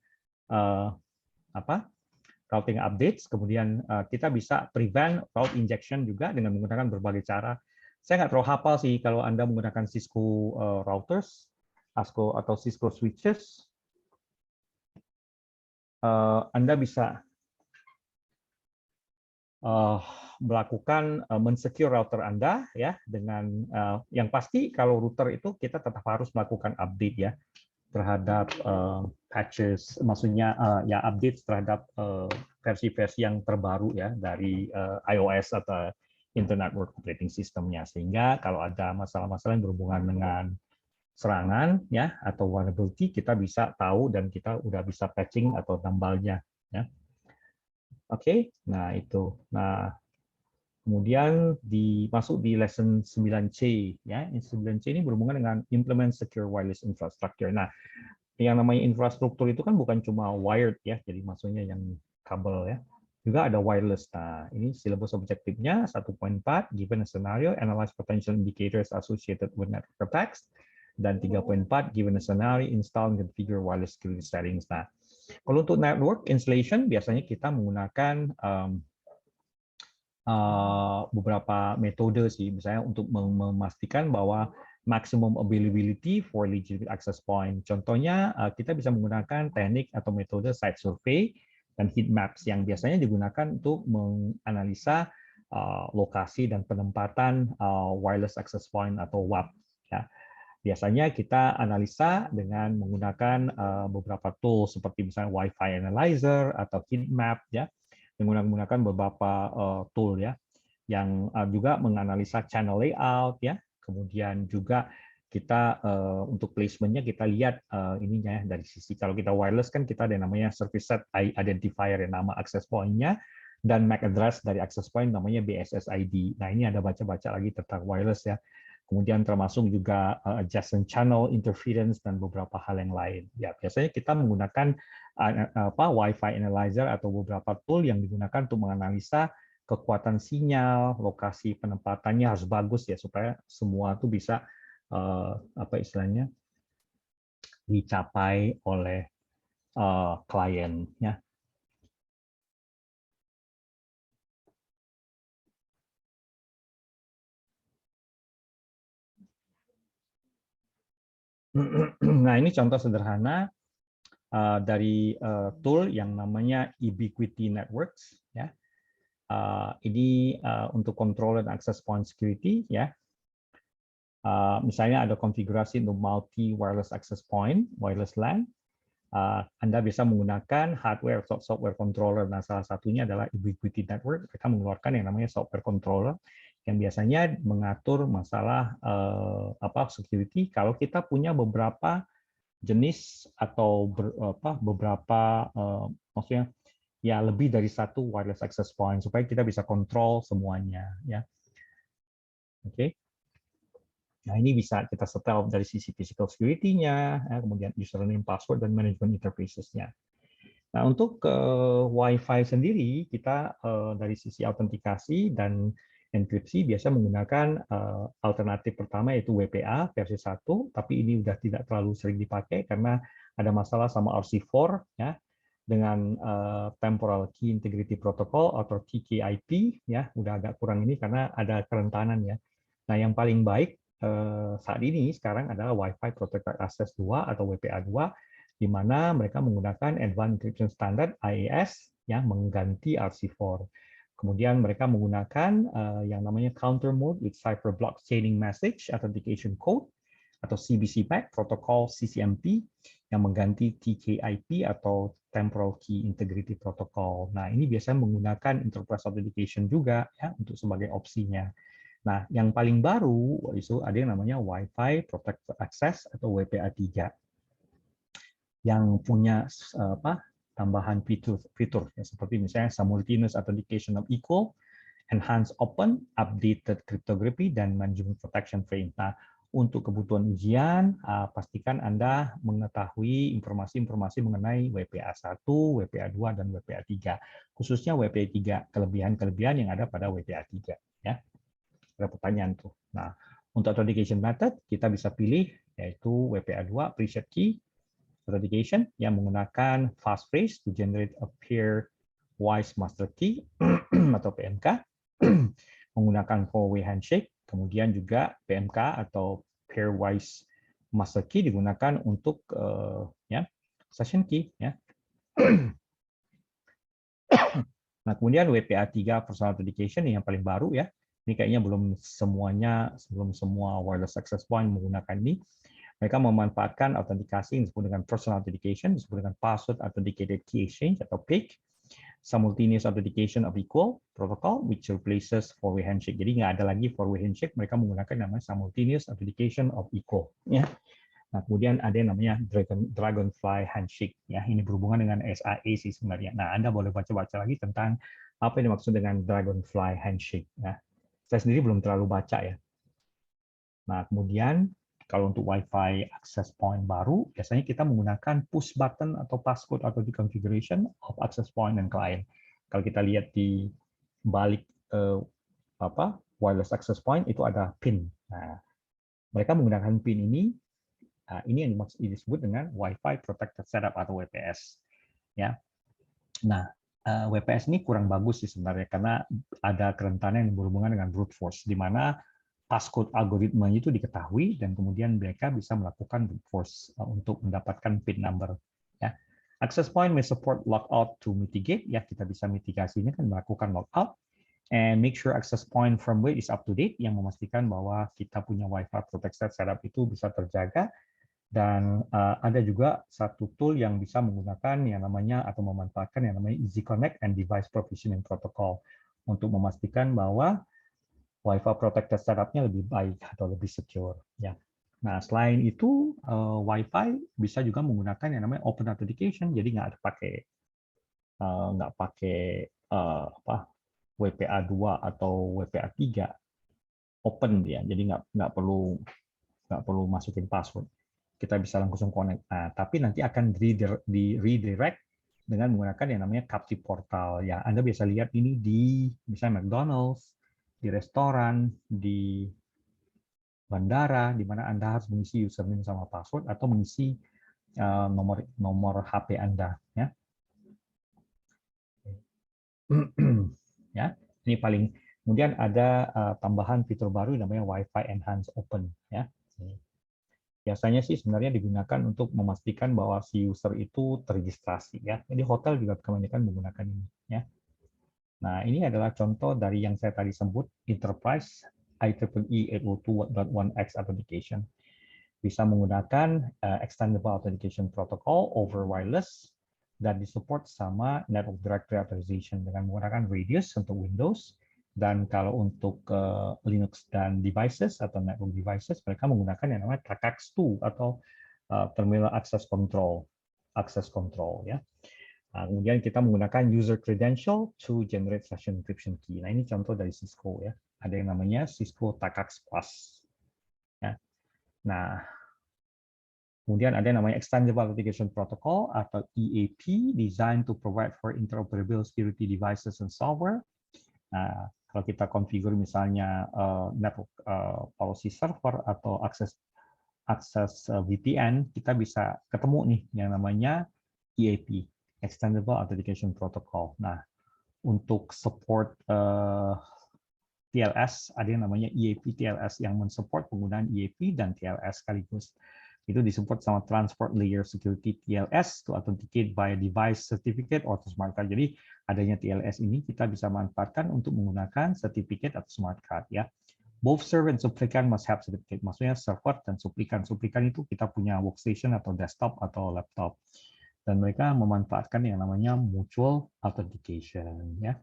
Speaker 1: routing updates. Kemudian kita bisa prevent route injection juga dengan menggunakan berbagai cara. Saya nggak terlalu hafal sih kalau Anda menggunakan Cisco routers, atau Cisco switches, Anda bisa melakukan mensecure router Anda, ya, dengan yang pasti kalau router itu kita tetap harus melakukan update, ya, terhadap patches, maksudnya ya update terhadap versi-versi yang terbaru, ya, dari iOS atau Internet Network Operating System-nya, sehingga kalau ada masalah-masalah yang berhubungan dengan serangan, ya, atau vulnerability, kita bisa tahu dan kita udah bisa patching atau nambalnya, ya. Oke, nah itu. Nah Kemudian masuk di lesson 9C ya. 9C ini berhubungan dengan implement secure wireless infrastructure. Nah, yang namanya infrastruktur itu kan bukan cuma wired ya, jadi maksudnya yang kabel ya. Juga ada wireless. Nah, ini silabus objektifnya 1.4, given a scenario, analyze potential indicators associated with network attacks. Dan 3.4, given a scenario, install and configure wireless security settings. Nah, kalau untuk network installation, biasanya kita menggunakan beberapa metode sih, misalnya untuk memastikan bahwa maximum availability for legitimate access point. Contohnya, kita bisa menggunakan teknik atau metode site survey dan heat maps yang biasanya digunakan untuk menganalisa lokasi dan penempatan wireless access point atau WAP. Ya. Biasanya kita analisa dengan menggunakan beberapa tools seperti misalnya Wi-Fi Analyzer atau heat map, ya, menggunakan beberapa tool ya, yang juga menganalisa channel layout ya, kemudian juga kita untuk placementnya kita lihat ininya ya, dari sisi kalau kita wireless kan kita ada yang namanya service set identifier, ya, nama access point-nya, dan MAC address dari access point namanya BSS ID. Nah, ini ada baca-baca lagi tentang wireless ya. Kemudian termasuk juga adjacent channel interference dan beberapa hal yang lain. Ya, biasanya kita menggunakan Wi-Fi analyzer atau beberapa tool yang digunakan untuk menganalisa kekuatan sinyal, lokasi penempatannya harus bagus ya supaya semua itu bisa apa istilahnya dicapai oleh kliennya. Nah, ini contoh sederhana dari tool yang namanya Ubiquiti Networks ya. Ini untuk control dan access point security ya. Misalnya ada konfigurasi untuk multi wireless access point, wireless LAN. Anda bisa menggunakan hardware atau software controller. Nah, salah satunya adalah Ubiquiti Network. Mereka mengeluarkan yang namanya software controller yang biasanya mengatur masalah security kalau kita punya beberapa jenis atau beberapa maksudnya ya lebih dari satu wireless access point supaya kita bisa kontrol semuanya ya. Oke. Nah, ini bisa kita setel dari sisi physical security-nya, ya, kemudian username, password, dan management interfaces-nya. Nah, untuk Wi-Fi sendiri, kita dari sisi autentikasi dan enkripsi biasa menggunakan alternatif pertama yaitu WPA versi 1, tapi ini sudah tidak terlalu sering dipakai karena ada masalah sama RC4 ya, dengan temporal key integrity protocol atau TKIP ya, udah agak kurang ini karena ada kerentanan ya. Nah, yang paling baik saat ini sekarang adalah Wi-Fi Protected Access 2 atau WPA 2, di mana mereka menggunakan Advanced Encryption Standard AES yang mengganti RC4. Kemudian mereka menggunakan yang namanya Counter Mode with Cipher Block Chaining Message Authentication Code atau CBC-backed Protocol CCMP yang mengganti TKIP atau Temporal Key Integrity Protocol. Nah, ini biasanya menggunakan Enterprise Authentication juga ya untuk sebagai opsinya. Nah, yang paling baru itu ada yang namanya Wi-Fi Protected Access atau WPA 3 yang punya tambahan fitur ya, seperti misalnya simultaneous authentication of equal, enhanced open, updated cryptography, dan management protection frame. Nah, untuk kebutuhan ujian, pastikan Anda mengetahui informasi-informasi mengenai WPA 1, WPA 2, dan WPA 3. Khususnya WPA 3, kelebihan-kelebihan yang ada pada WPA 3. Ya. Ada pertanyaan tuh. Nah, untuk authentication method kita bisa pilih yaitu WPA 2 preset key authentication yang menggunakan passphrase to generate a pairwise master key atau PMK, menggunakan four-way handshake, kemudian juga PMK atau pairwise master key digunakan untuk ya session key ya. Nah, kemudian WPA 3 personal authentication yang paling baru ya. Ini kayaknya belum semua wireless access point menggunakan ini. Mereka memanfaatkan autentikasi yang disebut dengan personal authentication, disebut dengan password authenticated key exchange atau PAIC, simultaneous authentication of equal protocol, which replaces four-way handshake. Jadi nggak ada lagi four-way handshake, mereka menggunakan namanya simultaneous authentication of equal. Ya. Nah, kemudian ada yang namanya Dragonfly handshake. Ya, ini berhubungan dengan SAE sih sebenarnya. Nah, Anda boleh baca-baca lagi tentang Apa yang dimaksud dengan Dragonfly Handshake? Nah, saya sendiri belum terlalu baca ya. Nah, kemudian kalau untuk Wi-Fi access point baru, biasanya kita menggunakan push button atau passcode atau di configuration of access point dan client. Kalau kita lihat di balik wireless access point itu ada pin. Nah, mereka menggunakan pin ini. Nah, ini yang disebut dengan Wi-Fi Protected Setup atau WPS. Ya. Nah, WPS ini kurang bagus sih sebenarnya karena ada kerentanan yang berhubungan dengan brute force, di mana passcode algoritmanya itu diketahui dan kemudian mereka bisa melakukan brute force untuk mendapatkan pin number. Ya. Access point may support lockout to mitigate. Ya, kita bisa mitigasi ini kan melakukan lockout. And make sure access point firmware is up to date, yang memastikan bahwa kita punya Wi-Fi protected setup itu bisa terjaga. Dan ada juga satu tool yang bisa menggunakan yang namanya atau memanfaatkan yang namanya Easy Connect and Device Provisioning Protocol untuk memastikan bahwa Wi-Fi protected setup-nya lebih baik atau lebih secure. Ya. Nah, selain itu, Wi-Fi bisa juga menggunakan yang namanya Open Authentication, jadi nggak pakai WPA 2 atau WPA 3 open dia, jadi nggak perlu masukin password. Kita bisa langsung connect. Nah, tapi nanti akan di redirect dengan menggunakan yang namanya captive portal. Ya, Anda bisa lihat ini di misalnya McDonald's, di restoran, di bandara, di mana Anda harus mengisi username sama password atau mengisi nomor HP Anda. Ya. Ya, ini paling. Kemudian ada tambahan fitur baru namanya Wi-Fi Enhanced Open. Ya. Biasanya sih sebenarnya digunakan untuk memastikan bahwa si user itu terregistrasi. Ya. Jadi hotel juga kebanyakan menggunakan ini. Ya. Nah, ini adalah contoh dari yang saya tadi sebut, Enterprise IEEE 802.1x Authentication. Bisa menggunakan Extendable Authentication Protocol over wireless dan disupport sama Network Directory Authorization dengan menggunakan Radius untuk Windows, dan kalau untuk Linux dan devices atau network devices, mereka menggunakan yang namanya TACAX2 atau Terminal Access Control, ya. Nah, kemudian kita menggunakan user credential to generate session encryption key. Nah, ini contoh dari Cisco ya. Ada yang namanya Cisco TACAX Plus. Ya. Nah, kemudian ada yang namanya Extendable Authentication Protocol atau EAP, designed to provide for interoperable security devices and software. Nah, kalau kita configure misalnya network policy server atau akses VPN, kita bisa ketemu nih yang namanya EAP, Extendable Authentication Protocol. Nah, untuk support TLS, ada yang namanya EAP TLS yang mensupport penggunaan EAP dan TLS sekaligus. Itu disupport sama Transport Layer Security TLS to authenticate by device certificate or smart card. Jadi adanya TLS ini kita bisa manfaatkan untuk menggunakan certificate atau smart card ya. Both server and supplicant must have certificate. Maksudnya server dan supplikan. Supplikan itu kita punya workstation atau desktop atau laptop. Dan mereka memanfaatkan yang namanya mutual authentication ya.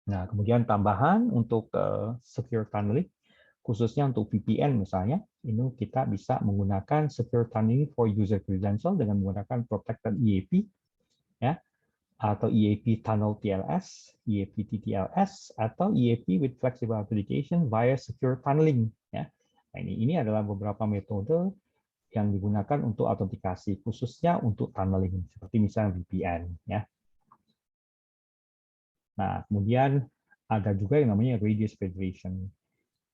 Speaker 1: Nah, kemudian tambahan untuk secure tunneling, khususnya untuk VPN misalnya, ini kita bisa menggunakan secure tunneling for user credential dengan menggunakan protected EAP, ya, atau EAP tunnel TLS, EAP TTLS, atau EAP with flexible authentication via secure tunneling. Ya. Nah, ini adalah beberapa metode yang digunakan untuk autentikasi, khususnya untuk tunneling, seperti misalnya VPN. Ya. Nah, kemudian ada juga yang namanya Radius Federation.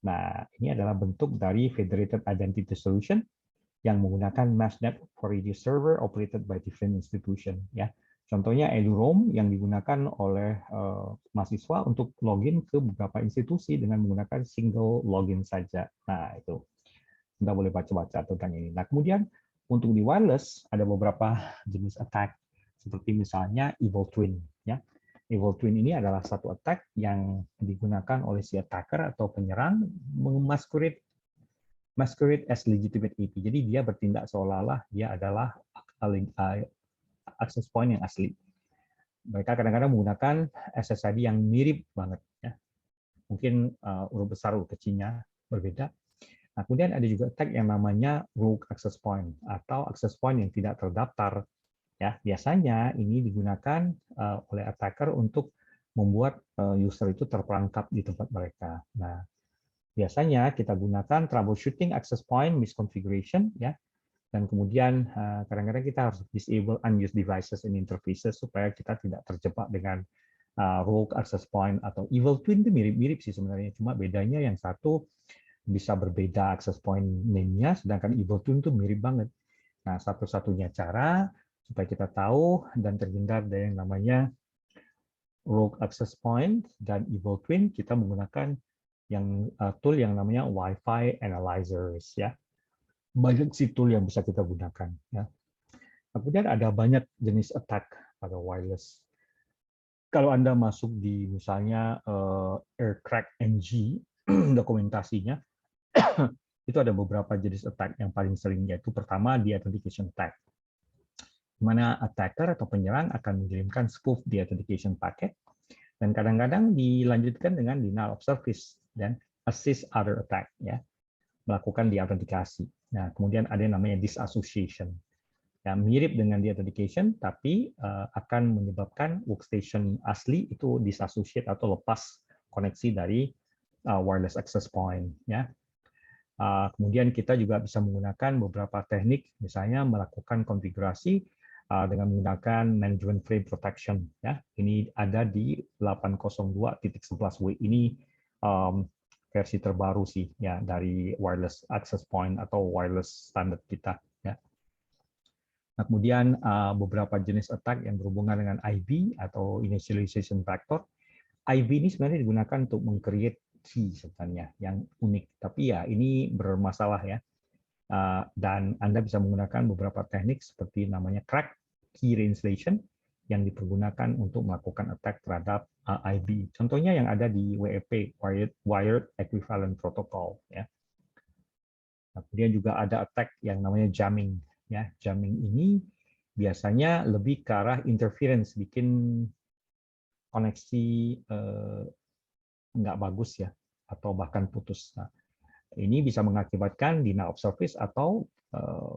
Speaker 1: Nah, ini adalah bentuk dari Federated Identity Solution yang menggunakan mesh network for Radius server operated by different institution. Ya, contohnya EduRoam yang digunakan oleh mahasiswa untuk login ke beberapa institusi dengan menggunakan single login saja. Nah, itu Anda boleh baca-baca tentang ini. Nah, kemudian untuk di wireless ada beberapa jenis attack seperti misalnya Evil Twin. Ya, Evil Twin ini adalah satu attack yang digunakan oleh si attacker atau penyerang masquerade as legitimate AP. Jadi dia bertindak seolah-olah dia adalah access point yang asli. Mereka kadang-kadang menggunakan SSID yang mirip banget. Ya. Mungkin huruf besar, huruf kecilnya berbeda. Nah, kemudian ada juga attack yang namanya rogue access point atau access point yang tidak terdaftar. Ya, biasanya ini digunakan oleh attacker untuk membuat user itu terperangkap di tempat mereka. Nah, biasanya kita gunakan troubleshooting access point misconfiguration, ya, dan kemudian kadang-kadang kita harus disable unused devices and interfaces supaya kita tidak terjebak dengan rogue access point atau evil twin. Itu mirip-mirip sih sebenarnya, cuma bedanya yang satu bisa berbeda access point name-nya, sedangkan evil twin itu mirip banget. Nah, satu-satunya cara supaya kita tahu dan terhindar dari yang namanya rogue access point dan evil twin, kita menggunakan yang tool yang namanya Wi-Fi analyzers, ya. Banyak sih tool yang bisa kita gunakan, ya. Kemudian ada banyak jenis attack pada wireless. Kalau Anda masuk di misalnya Aircrack NG dokumentasinya, itu ada beberapa jenis attack yang paling sering, yaitu pertama di authentication attack, di mana attacker atau penyerang akan mengirimkan spoof di authentication packet, dan kadang-kadang dilanjutkan dengan denial of service dan assist other attack, ya, melakukan diautentikasi. Nah, kemudian ada yang namanya disassociation. Ya, mirip dengan deauthentication, tapi akan menyebabkan workstation asli itu disassociate atau lepas koneksi dari wireless access point. Ya. Kemudian kita juga bisa menggunakan beberapa teknik, misalnya melakukan konfigurasi dengan menggunakan management frame protection. Ya. Ini ada di 802.11w. Ini versi terbaru sih, ya, dari wireless access point atau wireless standard kita. Ya. Nah, kemudian beberapa jenis attack yang berhubungan dengan IB atau initialization factor. IB ini sebenarnya digunakan untuk meng-create key sebenarnya yang unik, tapi ya ini bermasalah, ya. Dan Anda bisa menggunakan beberapa teknik seperti namanya crack key reinstallation yang dipergunakan untuk melakukan attack terhadap IB. Contohnya yang ada di WEP, Wired Equivalent Protocol, ya. Nah, kemudian juga ada attack yang namanya jamming. Ya, jamming ini biasanya lebih ke arah interference, bikin koneksi nggak bagus, ya, atau bahkan putus. Nah, ini bisa mengakibatkan denial of service atau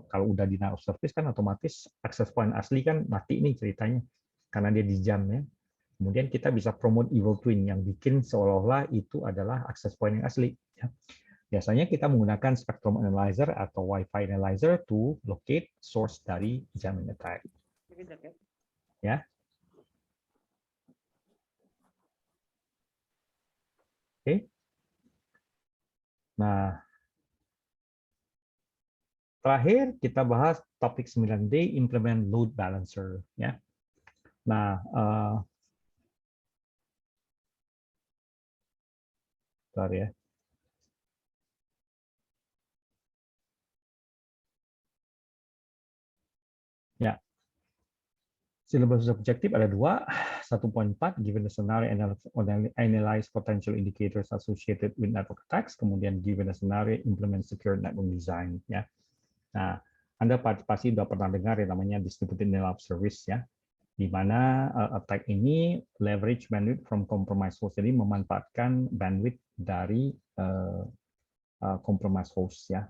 Speaker 1: kalau udah denial of service kan otomatis access point asli kan mati nih ceritanya karena dia di jam, ya. Kemudian kita bisa promote evil twin yang bikin seolah-olah itu adalah access point yang asli. Ya. Biasanya kita menggunakan spectrum analyzer atau Wi-Fi analyzer to locate source dari jamming attack. Ya. Oke. Nah, terakhir kita bahas topik 9D, implement load balancer. Ya. Nah, bentar ya. Ya. Silabus objektif ada 2. 1.4, given the scenario, analyze potential indicators associated with network attacks. Kemudian given the scenario, implement secure network design. Ya. Nah, Anda pasti sudah pernah dengar yang namanya distributed denial of service, ya, di mana attack ini leverage bandwidth from compromised host, jadi memanfaatkan bandwidth dari compromised host, ya.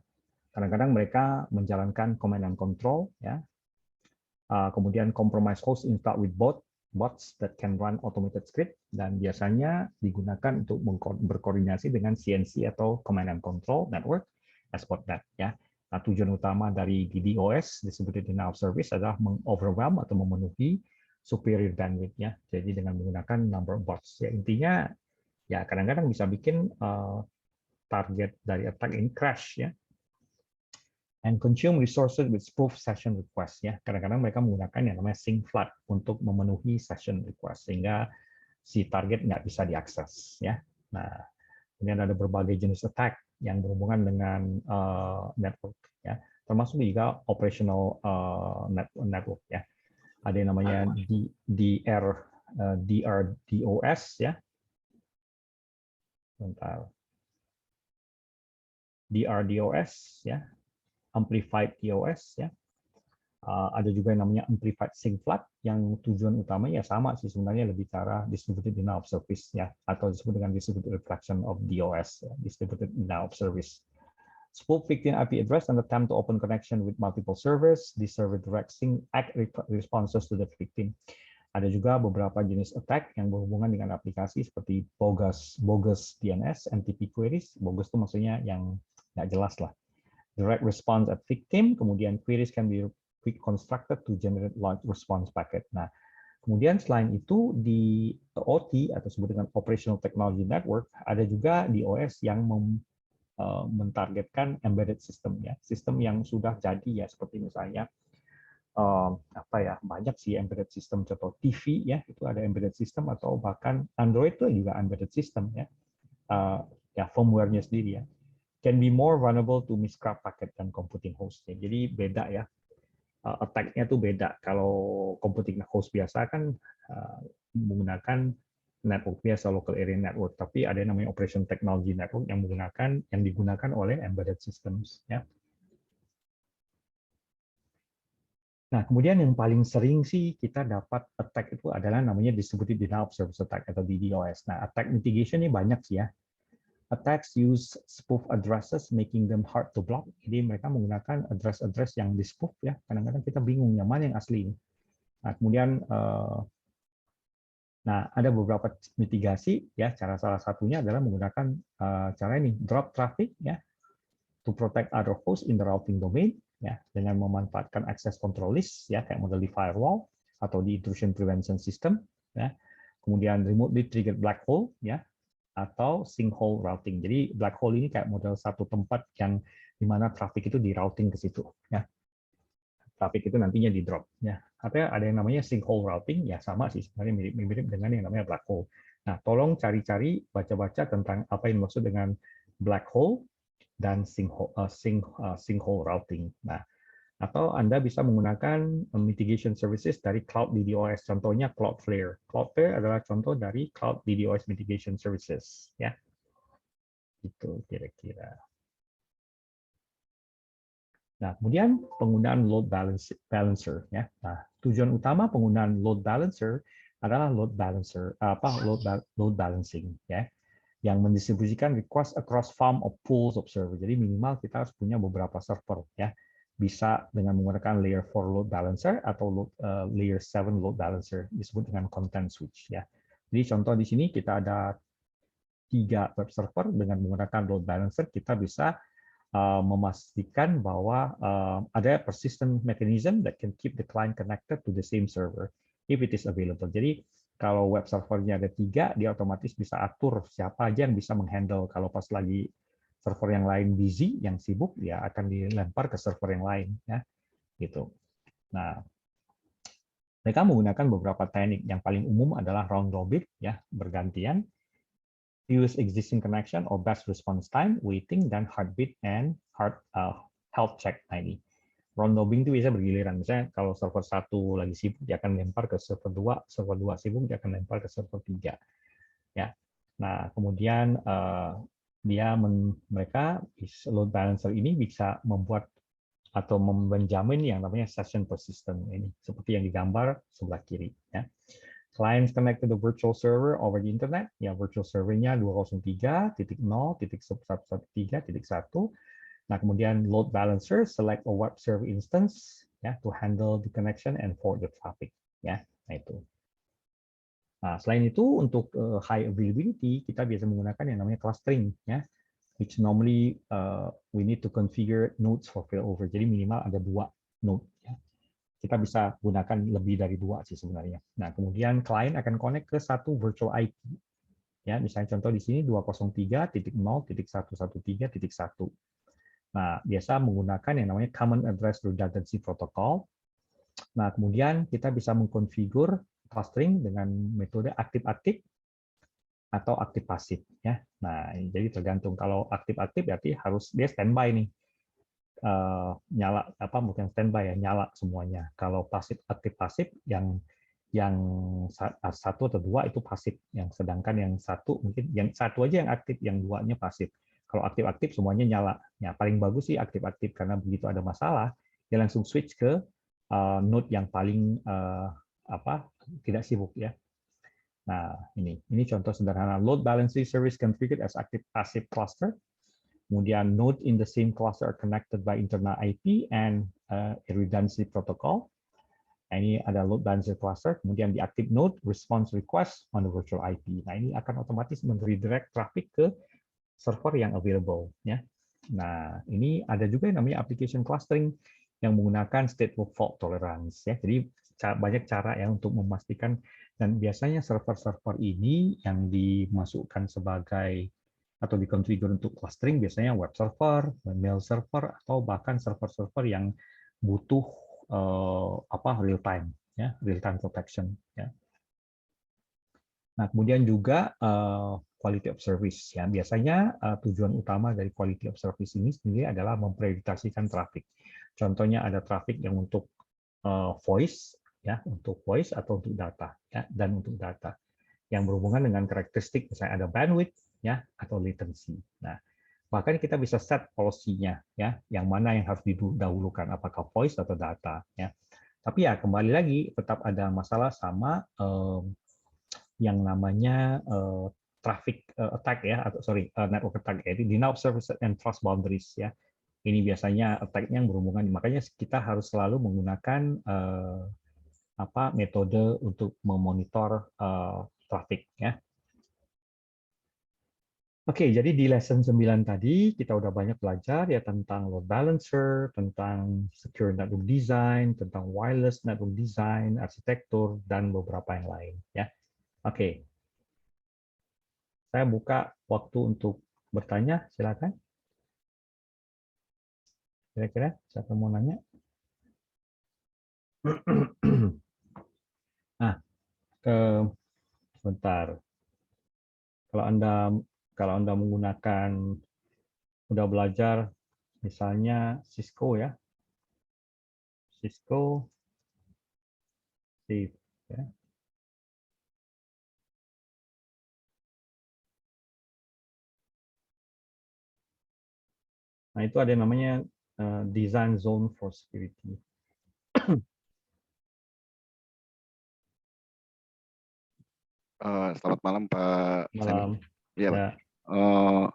Speaker 1: Kadang-kadang mereka menjalankan command and control, ya. Kemudian compromised host installed with bots that can run automated script, dan biasanya digunakan untuk berkoordinasi dengan CNC atau command and control network as botnet, ya. Nah, tujuan utama dari DDoS, distributed denial of service, adalah mengoverwhelm atau memenuhi superior bandwidth, ya. Jadi dengan menggunakan number of bots, ya. Intinya ya kadang-kadang bisa bikin target dari attack ini crash, ya. And consume resources with spoof session request, ya. Kadang-kadang mereka menggunakan yang namanya sync flood untuk memenuhi session request sehingga si target nggak bisa diakses, ya. Nah, kemudian ada berbagai jenis attack yang berhubungan dengan network, ya, termasuk juga operational network, ya. Ada yang namanya DRDOS, ya. Bentar. DRDOS, ya. Amplified DOS, ya. Ada juga yang namanya amplified sync flood yang tujuan utamanya ya sama sih sebenarnya, lebih ke arah distributed denial of service, ya, atau disebut dengan distributed reflection of DOS, ya, distributed denial of service. Spoof victim IP address and attempt to open connection with multiple servers. The server directing responses to the victim. Ada juga beberapa jenis attack yang berhubungan dengan aplikasi seperti bogus DNS, NTP queries. Bogus itu maksudnya yang nggak jelas lah. Direct response at victim, kemudian queries can be reconstructed to generate large response packet. Nah, kemudian selain itu di OT atau disebut dengan Operational Technology Network, ada juga di OS yang mentargetkan embedded system, ya, sistem yang sudah jadi, ya, seperti misalnya banyak sih embedded system, contoh TV, ya, itu ada embedded system, atau bahkan Android itu juga embedded system, ya, firmware-nya sendiri, ya. Can be more vulnerable to miscraft packet dan computing host. Jadi beda, ya, attack-nya tuh beda. Kalau computing host biasa kan menggunakan network biasa, local area network, tapi ada yang namanya operation technology network yang digunakan oleh embedded systems, ya. Nah, kemudian yang paling sering sih kita dapat attack itu adalah namanya distributed denial of service attack atau DDoS. Nah, attack mitigation ini banyak sih, ya. Attacks use spoof addresses, making them hard to block. Jadi mereka menggunakan address-address yang di spoof, ya. Kadang-kadang kita bingung yang mana yang asli. Nah, kemudian ada beberapa mitigasi, ya. Cara salah satunya adalah menggunakan cara ini, drop traffic, ya, to protect other hosts in the routing domain, ya, dengan memanfaatkan access control list, ya, kayak model di firewall atau di intrusion prevention system, ya. Kemudian remotely triggered black hole, ya, atau sinkhole routing. Jadi black hole ini kayak model satu tempat yang di mana traffic itu di routing ke situ, ya. Traffic itu nantinya di drop, ya. Atau ada yang namanya sinkhole routing, ya, sama sih sebenarnya, mirip dengan yang namanya black hole. Nah, tolong cari-cari, baca-baca tentang apa yang dimaksud dengan black hole dan sinkhole routing. Nah, atau Anda bisa menggunakan mitigation services dari Cloud DDoS, contohnya Cloudflare. Cloudflare adalah contoh dari Cloud DDoS mitigation services, ya. Itu kira-kira. Nah, kemudian penggunaan load balancer, ya. Nah, tujuan utama penggunaan load balancer adalah load balancing, ya, yang mendistribusikan request across farm of pools of server. Jadi minimal kita harus punya beberapa server, ya. Bisa dengan menggunakan layer 4 load balancer atau layer 7 load balancer, disebut dengan content switch, ya. Jadi contoh di sini kita ada 3 web server. Dengan menggunakan load balancer kita bisa memastikan bahwa ada persistent mechanism that can keep the client connected to the same server if it is available. Jadi kalau web servernya ada 3, dia otomatis bisa atur siapa aja yang bisa menghandle. Kalau pas lagi server yang lain busy, yang sibuk, ya akan dilempar ke server yang lain, ya, gitu. Nah, mereka menggunakan beberapa teknik. Yang paling umum adalah round robin, ya, bergantian, use existing connection or best response time, waiting, dan heartbeat and health check. Nah, ini round robin itu bisa bergiliran. Misalnya kalau server 1 lagi sibuk, dia akan lempar ke server 2, server 2 sibuk, dia akan lempar ke server 3. Ya. Nah, kemudian mereka load balancer ini bisa membuat atau menjamin yang namanya session persistent ini, seperti yang digambar sebelah kiri, ya. Clients connect to the virtual server over the internet, ya, virtual servernya 203.0.113.1. Nah, kemudian load balancer select a web server instance, ya, to handle the connection and forward the traffic, ya. Nah, itu. Nah, selain itu untuk high availability kita biasa menggunakan yang namanya clustering, ya, which normally we need to configure nodes for failover. Jadi minimal ada 2 node, ya. Kita bisa gunakan lebih dari 2 sih sebenarnya. Nah, kemudian klien akan connect ke satu virtual IP. Ya, misalnya contoh di sini 203.0.113.1. Nah, biasa menggunakan yang namanya Common Address Redundancy Protocol. Nah, kemudian kita bisa mengkonfigur clustering dengan metode aktif-aktif atau aktif-pasif, ya. Nah, jadi tergantung. Kalau aktif-aktif berarti harus dia standby nih. Nyala, bukan standby, ya, nyala semuanya. Kalau aktif-pasif yang satu atau 2 itu pasif, yang sedangkan yang satu mungkin yang satu aja yang aktif, yang 2-nya pasif. Kalau aktif-aktif semuanya nyala. Ya, paling bagus sih aktif-aktif, karena begitu ada masalah dia langsung switch ke node yang paling tidak sibuk, ya. Nah, ini contoh sederhana load balancing service configured as active passive cluster. Kemudian node in the same cluster are connected by internal IP and redundancy protocol. Ini ada load balancer cluster. Kemudian di active node response request on the virtual IP. Nah, ini akan otomatis redirect traffic ke server yang available. Ya. Nah, ini ada juga yang namanya application clustering yang menggunakan stateful fault tolerance. Ya. Jadi banyak cara ya untuk memastikan, dan biasanya server-server ini yang dimasukkan sebagai atau dikonfigur untuk clustering biasanya web server, mail server, atau bahkan server-server yang butuh real time, ya, real time protection. Ya. Nah, kemudian juga quality of service. Ya, biasanya tujuan utama dari quality of service ini sendiri adalah memprioritasikan traffic. Contohnya ada traffic yang untuk voice, ya, untuk voice atau untuk data, ya, dan untuk data yang berhubungan dengan karakteristik, misalnya ada bandwidth, ya, atau latency. Nah, bahkan kita bisa set policy-nya, ya, yang mana yang harus didahulukan, apakah voice atau data, ya. Tapi ya kembali lagi tetap ada masalah sama yang namanya traffic attack, ya, atau network attack, yaitu denial of service and trust boundaries, ya. Ini biasanya attack-nya yang berhubungan, makanya kita harus selalu menggunakan metode untuk memonitor traffic, ya. Oke, jadi di lesson 9 tadi kita udah banyak belajar ya tentang load balancer, tentang secure network design, tentang wireless network design, arsitektur, dan beberapa yang lain, ya. Oke. Saya buka waktu untuk bertanya, silakan. Kira-kira siapa mau nanya? Nah, sebentar. Kalau Anda menggunakan, udah belajar misalnya Cisco, ya. Cisco Safe, ya. Nah, itu ada yang namanya design zone for security.
Speaker 3: Selamat malam Pak
Speaker 1: Malam.
Speaker 3: Sani. Iya, Pak.
Speaker 1: Ya.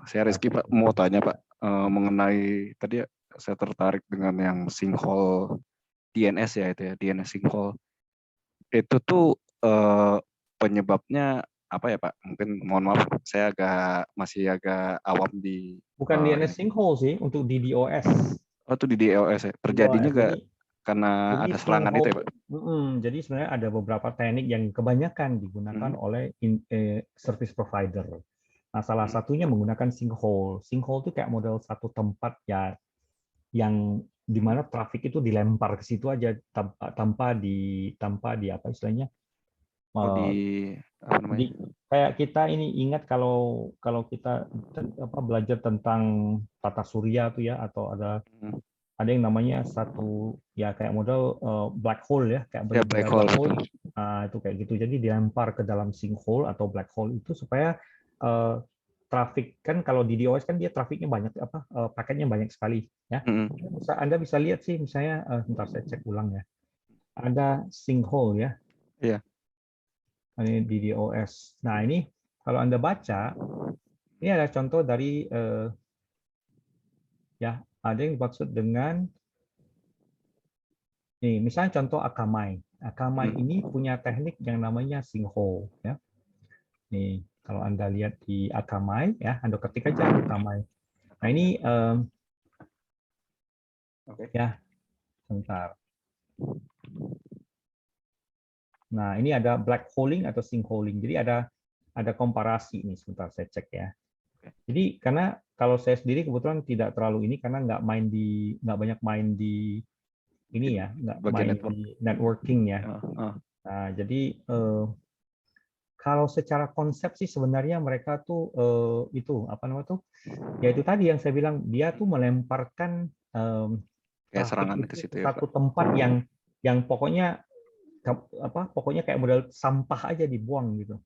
Speaker 3: Saya Rizky, Pak. Mau tanya, Pak, mengenai tadi ya, saya tertarik dengan yang sinkhole DNS, ya, itu ya, DNS sinkhole. Itu tuh penyebabnya apa ya, Pak? Mungkin mohon maaf, saya masih agak awam di
Speaker 1: Bukan DNS sinkhole sih, untuk DDoS.
Speaker 3: Oh, itu di DLS ya. Terjadinya
Speaker 1: Jadi
Speaker 3: karena ada serangan itu ya, Pak?
Speaker 1: Jadi sebenarnya ada beberapa teknik yang kebanyakan digunakan oleh service provider. Nah, salah satunya menggunakan sinkhole. Sinkhole itu kayak model satu tempat ya, yang dimana traffic itu dilempar ke situ aja tanpa di apa istilahnya?
Speaker 3: Apa namanya?
Speaker 1: Kayak kita ini ingat kalau kita belajar tentang tata surya tuh ya, atau ada yang namanya satu ya kayak model black hole, ya, kayak
Speaker 3: Black hole.
Speaker 1: Itu kayak gitu. Jadi dilempar ke dalam sinkhole atau black hole itu supaya traffic, kan kalau di DOS kan dia trafficnya banyak, paketnya banyak sekali, ya. Anda bisa lihat sih misalnya, bentar saya cek ulang ya. Ada sinkhole, ya.
Speaker 3: Iya.
Speaker 1: Ini di DOS. Nah, ini kalau Anda baca, ini ada contoh dari ya, ada yang dimaksud dengan nih, misalnya contoh Akamai. Akamai ini punya teknik yang namanya sinkhole, ya. Nih, kalau Anda lihat di Akamai, ya, Anda ketik aja Akamai. Nah, ini ya, sebentar. Nah, ini ada black holing atau sinkholing. Jadi ada komparasi ini, sebentar saya cek ya. Jadi karena kalau saya sendiri kebetulan tidak terlalu ini, karena nggak banyak main di ini ya, nggak main di networking ya. Nah, jadi kalau secara konsep sih sebenarnya mereka tuh itu apa namanya tuh? Ya itu tadi yang saya bilang, dia tuh melemparkan
Speaker 3: serangan
Speaker 1: ke
Speaker 3: situ ya,
Speaker 1: satu
Speaker 3: Pak.
Speaker 1: tempat yang pokoknya kayak model sampah aja dibuang gitu.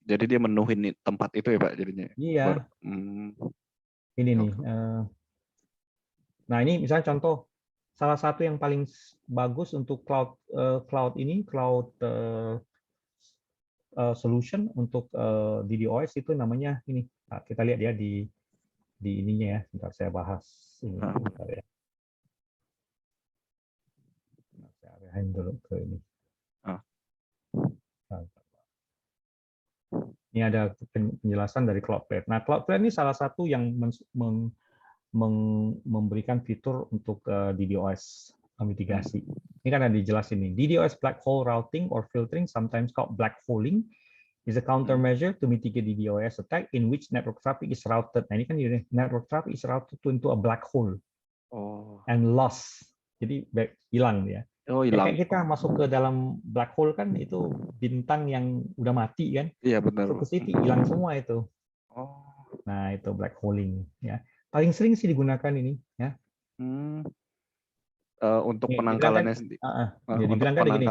Speaker 3: Jadi dia menuhin tempat itu ya, Pak, jadinya.
Speaker 1: Iya. Ini nih. Nah, ini misalnya contoh salah satu yang paling bagus untuk cloud solution untuk DDoS itu namanya ini. Nah, kita lihat ya di di ininya ya. Sebentar saya bahas ini.
Speaker 3: Ah.
Speaker 1: Sebentar ya. Saya arahin dulu ke ini.
Speaker 3: Ah.
Speaker 1: Ini ada penjelasan dari Cloudflare. Nah, Cloudflare ini salah satu yang memberikan fitur untuk DDoS mitigasi. Ini kan ada dijelasin nih. DDoS black hole routing or filtering, sometimes called black holing, is a countermeasure to mitigate DDoS attack in which network traffic is routed. Nah, ini kan network traffic is routed into a black hole
Speaker 3: Oh.
Speaker 1: and lost. Jadi hilang dia.
Speaker 3: Oh, hilang.
Speaker 1: Kayak kita masuk ke dalam black hole kan itu bintang yang udah mati kan.
Speaker 3: Iya, benar.
Speaker 1: Masuk ke situ hilang semua itu.
Speaker 3: Oh.
Speaker 1: Nah, itu black holing ya. Paling sering sih digunakan ini ya.
Speaker 3: Untuk
Speaker 1: Nih,
Speaker 3: penangkalannya sendiri. Untuk
Speaker 1: dibilang kan gini.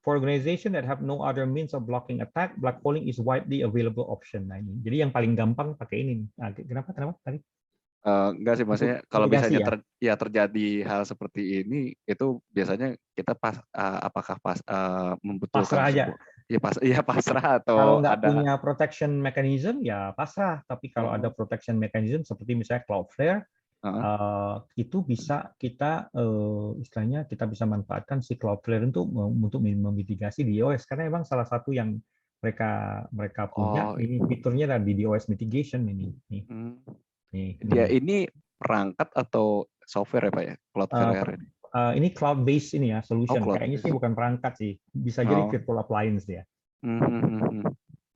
Speaker 1: For organization that have no other means of blocking attack, black holing is widely available option. Nah, ini. Jadi yang paling gampang pakai ini. Nah, kenapa tadi?
Speaker 3: Enggak sih, maksudnya kalau misalnya terjadi hal seperti ini, itu biasanya kita apakah membutuhkan
Speaker 1: pasrah aja.
Speaker 3: Pasrah atau
Speaker 1: kalau nggak
Speaker 3: ada
Speaker 1: punya protection mechanism ya pasrah. Tapi kalau ada protection mechanism seperti misalnya Cloudflare, itu bisa kita istilahnya kita bisa manfaatkan si Cloudflare untuk memitigasi DDoS karena memang salah satu yang mereka punya ini fiturnya adalah DDoS mitigation ini.
Speaker 3: Dia ini perangkat atau software ya Pak ya, Cloudflare ini?
Speaker 1: Ini cloud based ini ya solution. Kayaknya sih bukan perangkat sih, bisa jadi virtual appliance dia.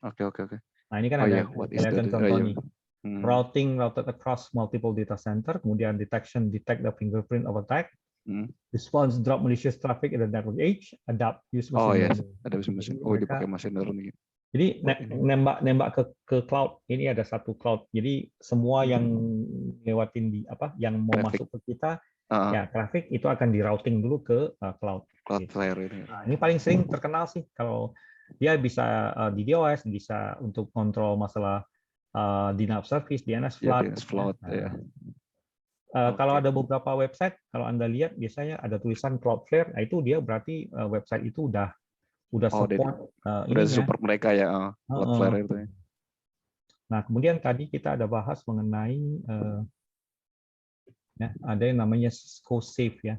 Speaker 3: Oke.
Speaker 1: Nah ini kan ada kelihatan contohnya. Routed across multiple data center, kemudian detect the fingerprint of attack, response drop malicious traffic at the network edge, adapt use machine learning.
Speaker 3: Ada machine. Dipakai machine learning.
Speaker 1: Jadi nembak ke cloud. Ini ada satu cloud. Jadi semua yang lewatin yang mau masuk ke kita, ya traffic itu akan di routing dulu ke cloud.
Speaker 3: Cloudflare ini.
Speaker 1: Nah, ini paling sering terkenal sih kalau dia bisa DDoS, bisa untuk kontrol masalah denial of service, DNS flood. Kalau ada beberapa website, kalau Anda lihat biasanya ada tulisan Cloudflare, nah itu dia berarti website itu udah support
Speaker 3: support mereka ya, Cloudflare itu ya.
Speaker 1: Nah, kemudian tadi kita ada bahas mengenai ada yang namanya Cisco Safe ya.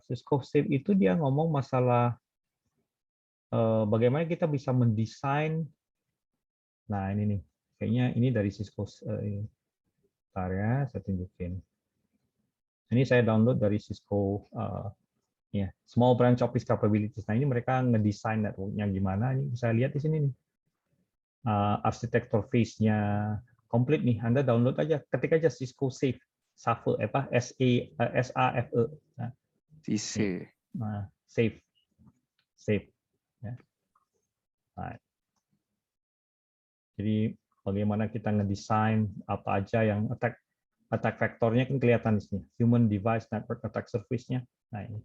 Speaker 1: Cisco Safe itu dia ngomong masalah bagaimana kita bisa mendesain. Nah, ini nih. Kayaknya ini dari Cisco bentar ya, saya tunjukin. Ini saya download dari Cisco Small Branch Office Capabilities. Nah, ini mereka ngedesain network-nya gimana. Ini bisa lihat di sini nih. Arsitektur face-nya komplit nih. Anda download aja, ketik aja Cisco Safe, SAFE SAFE. Safe. Ya. Nah, jadi bagaimana kita ngedesain apa aja yang attack vektornya kan kelihatan di sini. Human Device Network Attack Surface-nya. Nah, ini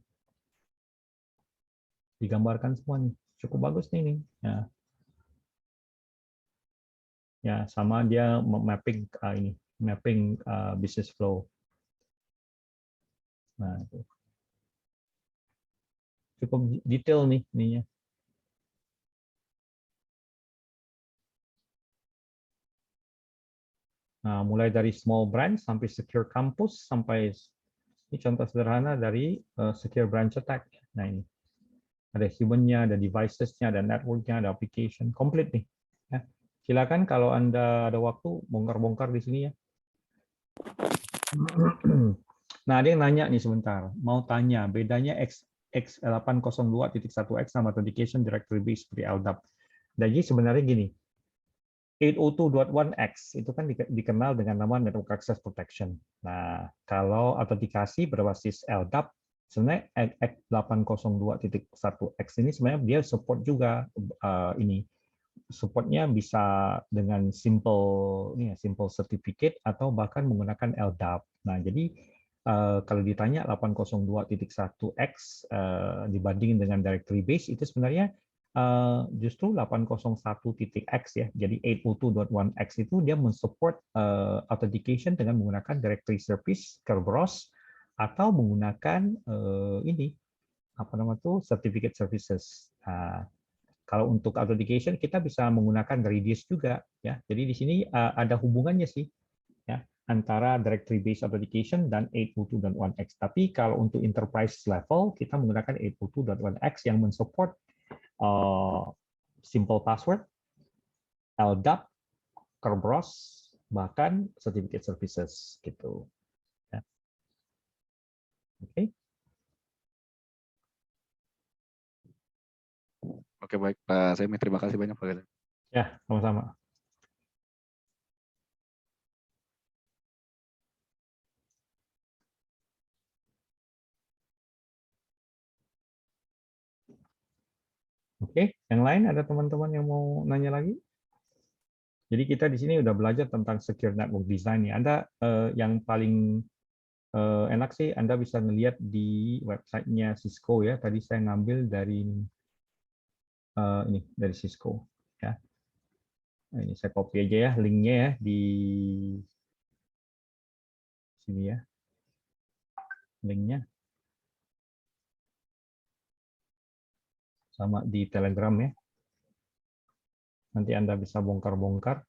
Speaker 1: digambarkan semua nih. Cukup bagus nih ini. Ya, sama dia mapping mapping business flow. Nah, itu. Cukup detail nih ininya. Nah, mulai dari small branch sampai secure campus sampai ini contoh sederhana dari secure branch attack. Nah, ini ada human-nya, ada devices-nya, ada network-nya, ada application, komplit nih. Ya. Silakan kalau Anda ada waktu bongkar-bongkar di sini ya. Nah, ada yang nanya nih sebentar, mau tanya bedanya X802.1x sama authentication directory base seperti LDAP. Jadi sebenarnya gini, 802.1x itu kan dikenal dengan nama Network Access Protection. Nah, kalau autentikasi berbasis LDAP, sebenarnya X802.1x ini sebenarnya dia support juga supportnya bisa dengan simple certificate atau bahkan menggunakan LDAP. Nah, jadi kalau ditanya 802.1x dibandingin dengan directory base itu sebenarnya justru 801.x ya. Jadi 802.1x itu dia mensupport authentication dengan menggunakan directory service, Kerberos, atau menggunakan certificate services. Kalau untuk authentication kita bisa menggunakan Redis juga ya. Jadi di sini ada hubungannya sih ya antara directory based authentication dan 802.1x. Tapi kalau untuk enterprise level kita menggunakan 802.1x yang mensupport simple password, LDAP, Kerberos, bahkan certificate services gitu. Ya. Oke.
Speaker 3: Oke, baik Pak Semi, terima kasih banyak Pak Gaden.
Speaker 1: Ya, sama-sama. Oke, yang lain ada teman-teman yang mau nanya lagi? Jadi kita di sini udah belajar tentang secure network design nih. Ada yang paling enak sih Anda bisa ngelihat di websitenya Cisco ya. Tadi saya ngambil dari ini dari Cisco ya. Nah, ini saya copy aja ya linknya ya di sini ya. Linknya sama di Telegram ya. Nanti Anda bisa bongkar-bongkar.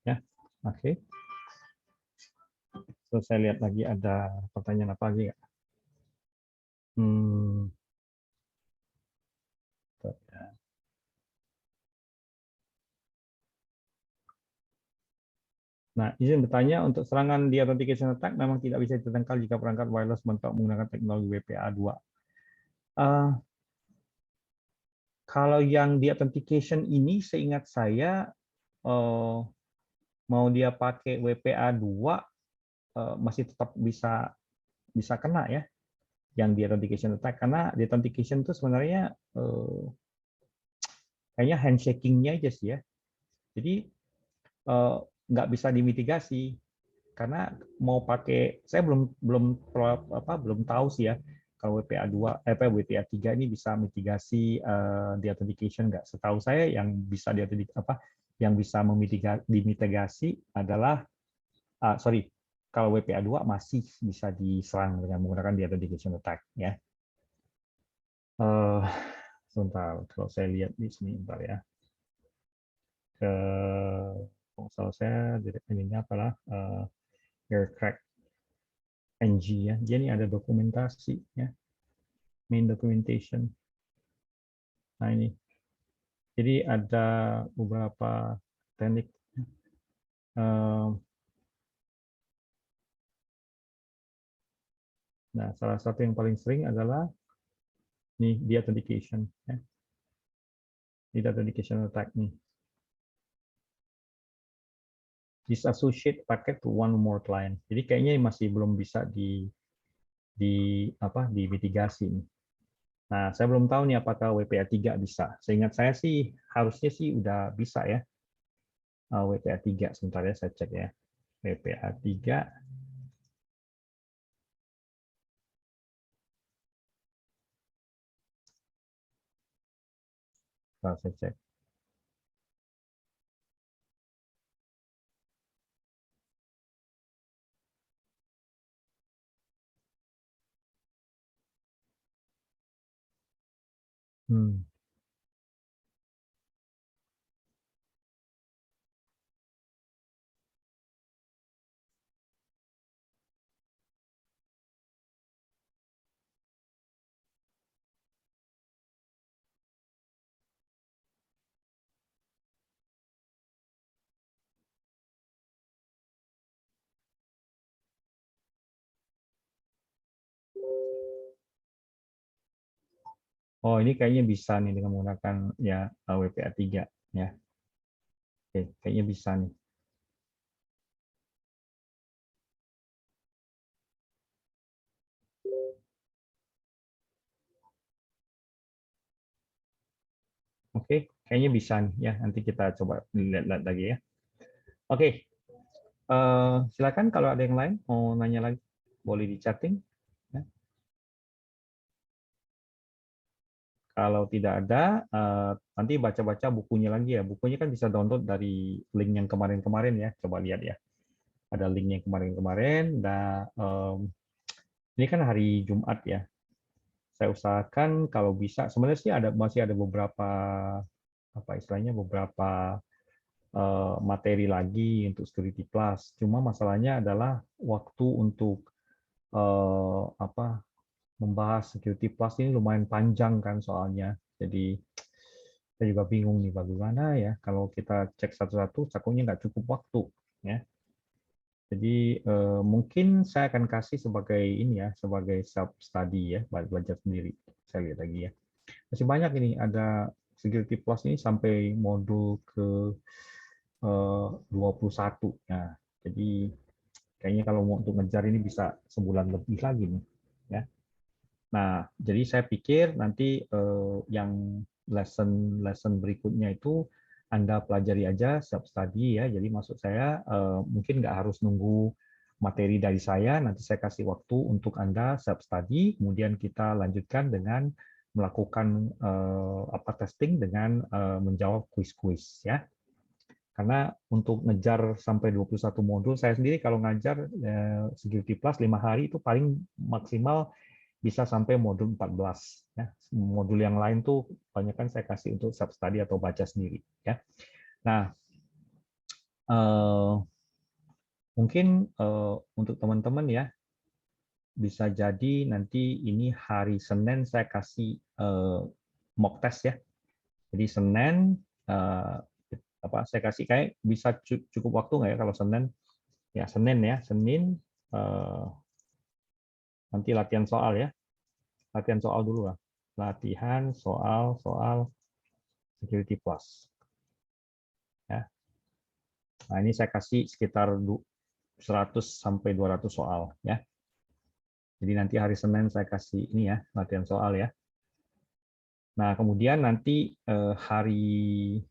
Speaker 1: Ya, oke. Terus saya lihat lagi ada pertanyaan apa lagi nggak? Nah, izin bertanya, untuk serangan di authentication attack memang tidak bisa ditangkal jika perangkat wireless mentok menggunakan teknologi WPA2. Kalau yang di authentication ini, seingat saya, mau dia pakai WPA2 masih tetap bisa kena ya, yang di authentication attack. Karena di authentication itu sebenarnya kayaknya handshaking-nya aja sih ya. Jadi nggak bisa dimitigasi. Karena mau pakai, saya belum tahu sih ya kalau WPA2 WPA3 ini bisa mitigasi di authentication nggak. Setahu saya yang bisa yang bisa dimitigasi adalah kalau WPA2 masih bisa diserang dengan menggunakan di authentication attack ya. Sebentar, kalau saya lihat di sini bentar ya. Kalau saya ininya apalah aircrack NG ya. Dia ini ada dokumentasi ya. Main documentation. Nah ini. Jadi ada beberapa teknik. Nah, salah satu yang paling sering adalah nih di authentication ya. Di authentication attack nih. Disassociate packet to one more client. Jadi kayaknya masih belum bisa dimitigasi nih. Nah, saya belum tahu nih apakah WPA3 bisa. Seingat saya sih harusnya sih udah bisa ya. WPA3 sebentar ya saya cek ya. WPA3 saya cek. Oh, ini kayaknya bisa nih dengan menggunakan ya WPA3 ya. Oke, kayaknya bisa nih. Oke, kayaknya bisa nih ya. Nanti kita coba lihat lagi ya. Oke, silakan kalau ada yang lain mau nanya lagi, boleh di chatting. Ya. Kalau tidak ada, nanti baca-baca bukunya lagi ya. Bukunya kan bisa download dari link yang kemarin-kemarin ya. Coba lihat ya. Ada link yang kemarin-kemarin. Dan ini kan hari Jumat ya. Saya usahakan kalau bisa. Sebenarnya sih masih ada beberapa beberapa materi lagi untuk Security Plus. Cuma masalahnya adalah waktu untuk membahas Security Plus ini lumayan panjang kan soalnya. Jadi saya juga bingung nih bagaimana ya kalau kita cek satu-satu takutnya nggak cukup waktu ya. Jadi mungkin saya akan kasih sebagai ini ya, sebagai self study ya, belajar sendiri. Saya lihat lagi ya. Masih banyak ini, ada Security Plus ini sampai modul ke 21 ya. Jadi kayaknya kalau mau untuk ngejar ini bisa sebulan lebih lagi nih ya. Nah, jadi saya pikir nanti yang lesson berikutnya itu Anda pelajari aja self study ya. Jadi maksud saya mungkin nggak harus nunggu materi dari saya, nanti saya kasih waktu untuk Anda self study, kemudian kita lanjutkan dengan melakukan testing dengan menjawab kuis-kuis ya. Karena untuk ngejar sampai 21 modul, saya sendiri kalau ngajar Security Plus 5 hari itu paling maksimal bisa sampai modul 14 ya. Modul yang lain tuh banyak kan saya kasih untuk self study atau baca sendiri ya. Nah, mungkin untuk teman-teman ya bisa jadi nanti ini hari Senin saya kasih mock test ya. Jadi Senin saya kasih kayak bisa cukup waktu nggak ya kalau Senin? Ya Senin ya, Senin nanti latihan soal ya. Latihan soal dulu lah. Latihan soal Security Plus. Ya. Nah, ini saya kasih sekitar 100 sampai 200 soal ya. Jadi nanti hari Senin saya kasih ini ya, latihan soal ya. Nah, kemudian nanti hari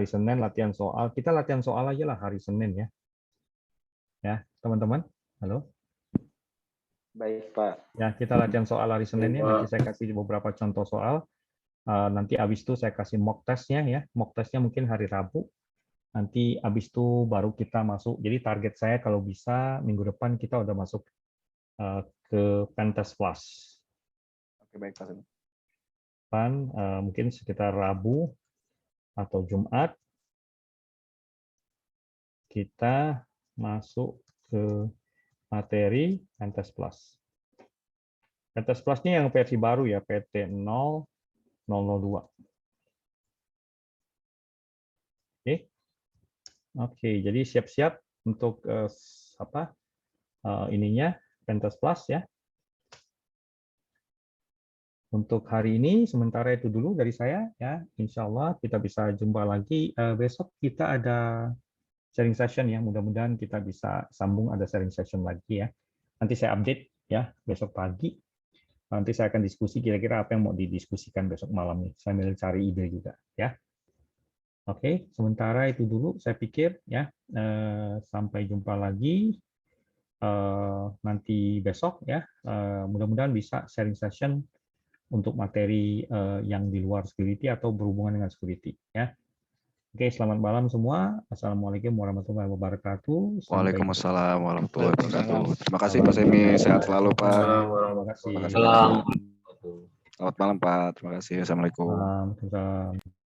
Speaker 1: Senin latihan soal. Kita latihan soal aja lah hari Senin ya. Ya, teman-teman. Halo.
Speaker 4: Baik, Pak.
Speaker 1: Ya, kita latihan soal hari Senin ya. Nanti saya kasih beberapa contoh soal. Nanti habis itu saya kasih mock testnya ya. Mock testnya mungkin hari Rabu. Nanti habis itu baru kita masuk. Jadi target saya kalau bisa minggu depan kita udah masuk ke Pentest Plus.
Speaker 4: Oke, baik, Pak.
Speaker 1: Mungkin sekitar Rabu atau Jumat kita masuk ke materi Pentest Plus. Pentest Plus ini yang versi baru ya, PT 0002. Oke, jadi siap-siap untuk ininya Pentest Plus ya. Untuk hari ini sementara itu dulu dari saya ya. Insya Allah kita bisa jumpa lagi besok. Kita ada sharing session ya. Mudah-mudahan kita bisa sambung ada sharing session lagi ya. Nanti saya update ya besok pagi. Nanti saya akan diskusi kira-kira apa yang mau didiskusikan besok malam nih. Saya sambil cari ide juga ya. Oke, sementara itu dulu saya pikir ya. Sampai jumpa lagi nanti besok ya. Mudah-mudahan bisa sharing session untuk materi yang di luar security atau berhubungan dengan security ya. Oke, selamat malam semua. Assalamualaikum warahmatullahi wabarakatuh.
Speaker 3: Waalaikumsalam warahmatullahi wabarakatuh. Terima kasih Pak Semi, sehat selalu Pak.
Speaker 1: Terima kasih.
Speaker 3: Selamat malam Pak. Terima kasih. Assalamualaikum.
Speaker 1: Waalaikumsalam.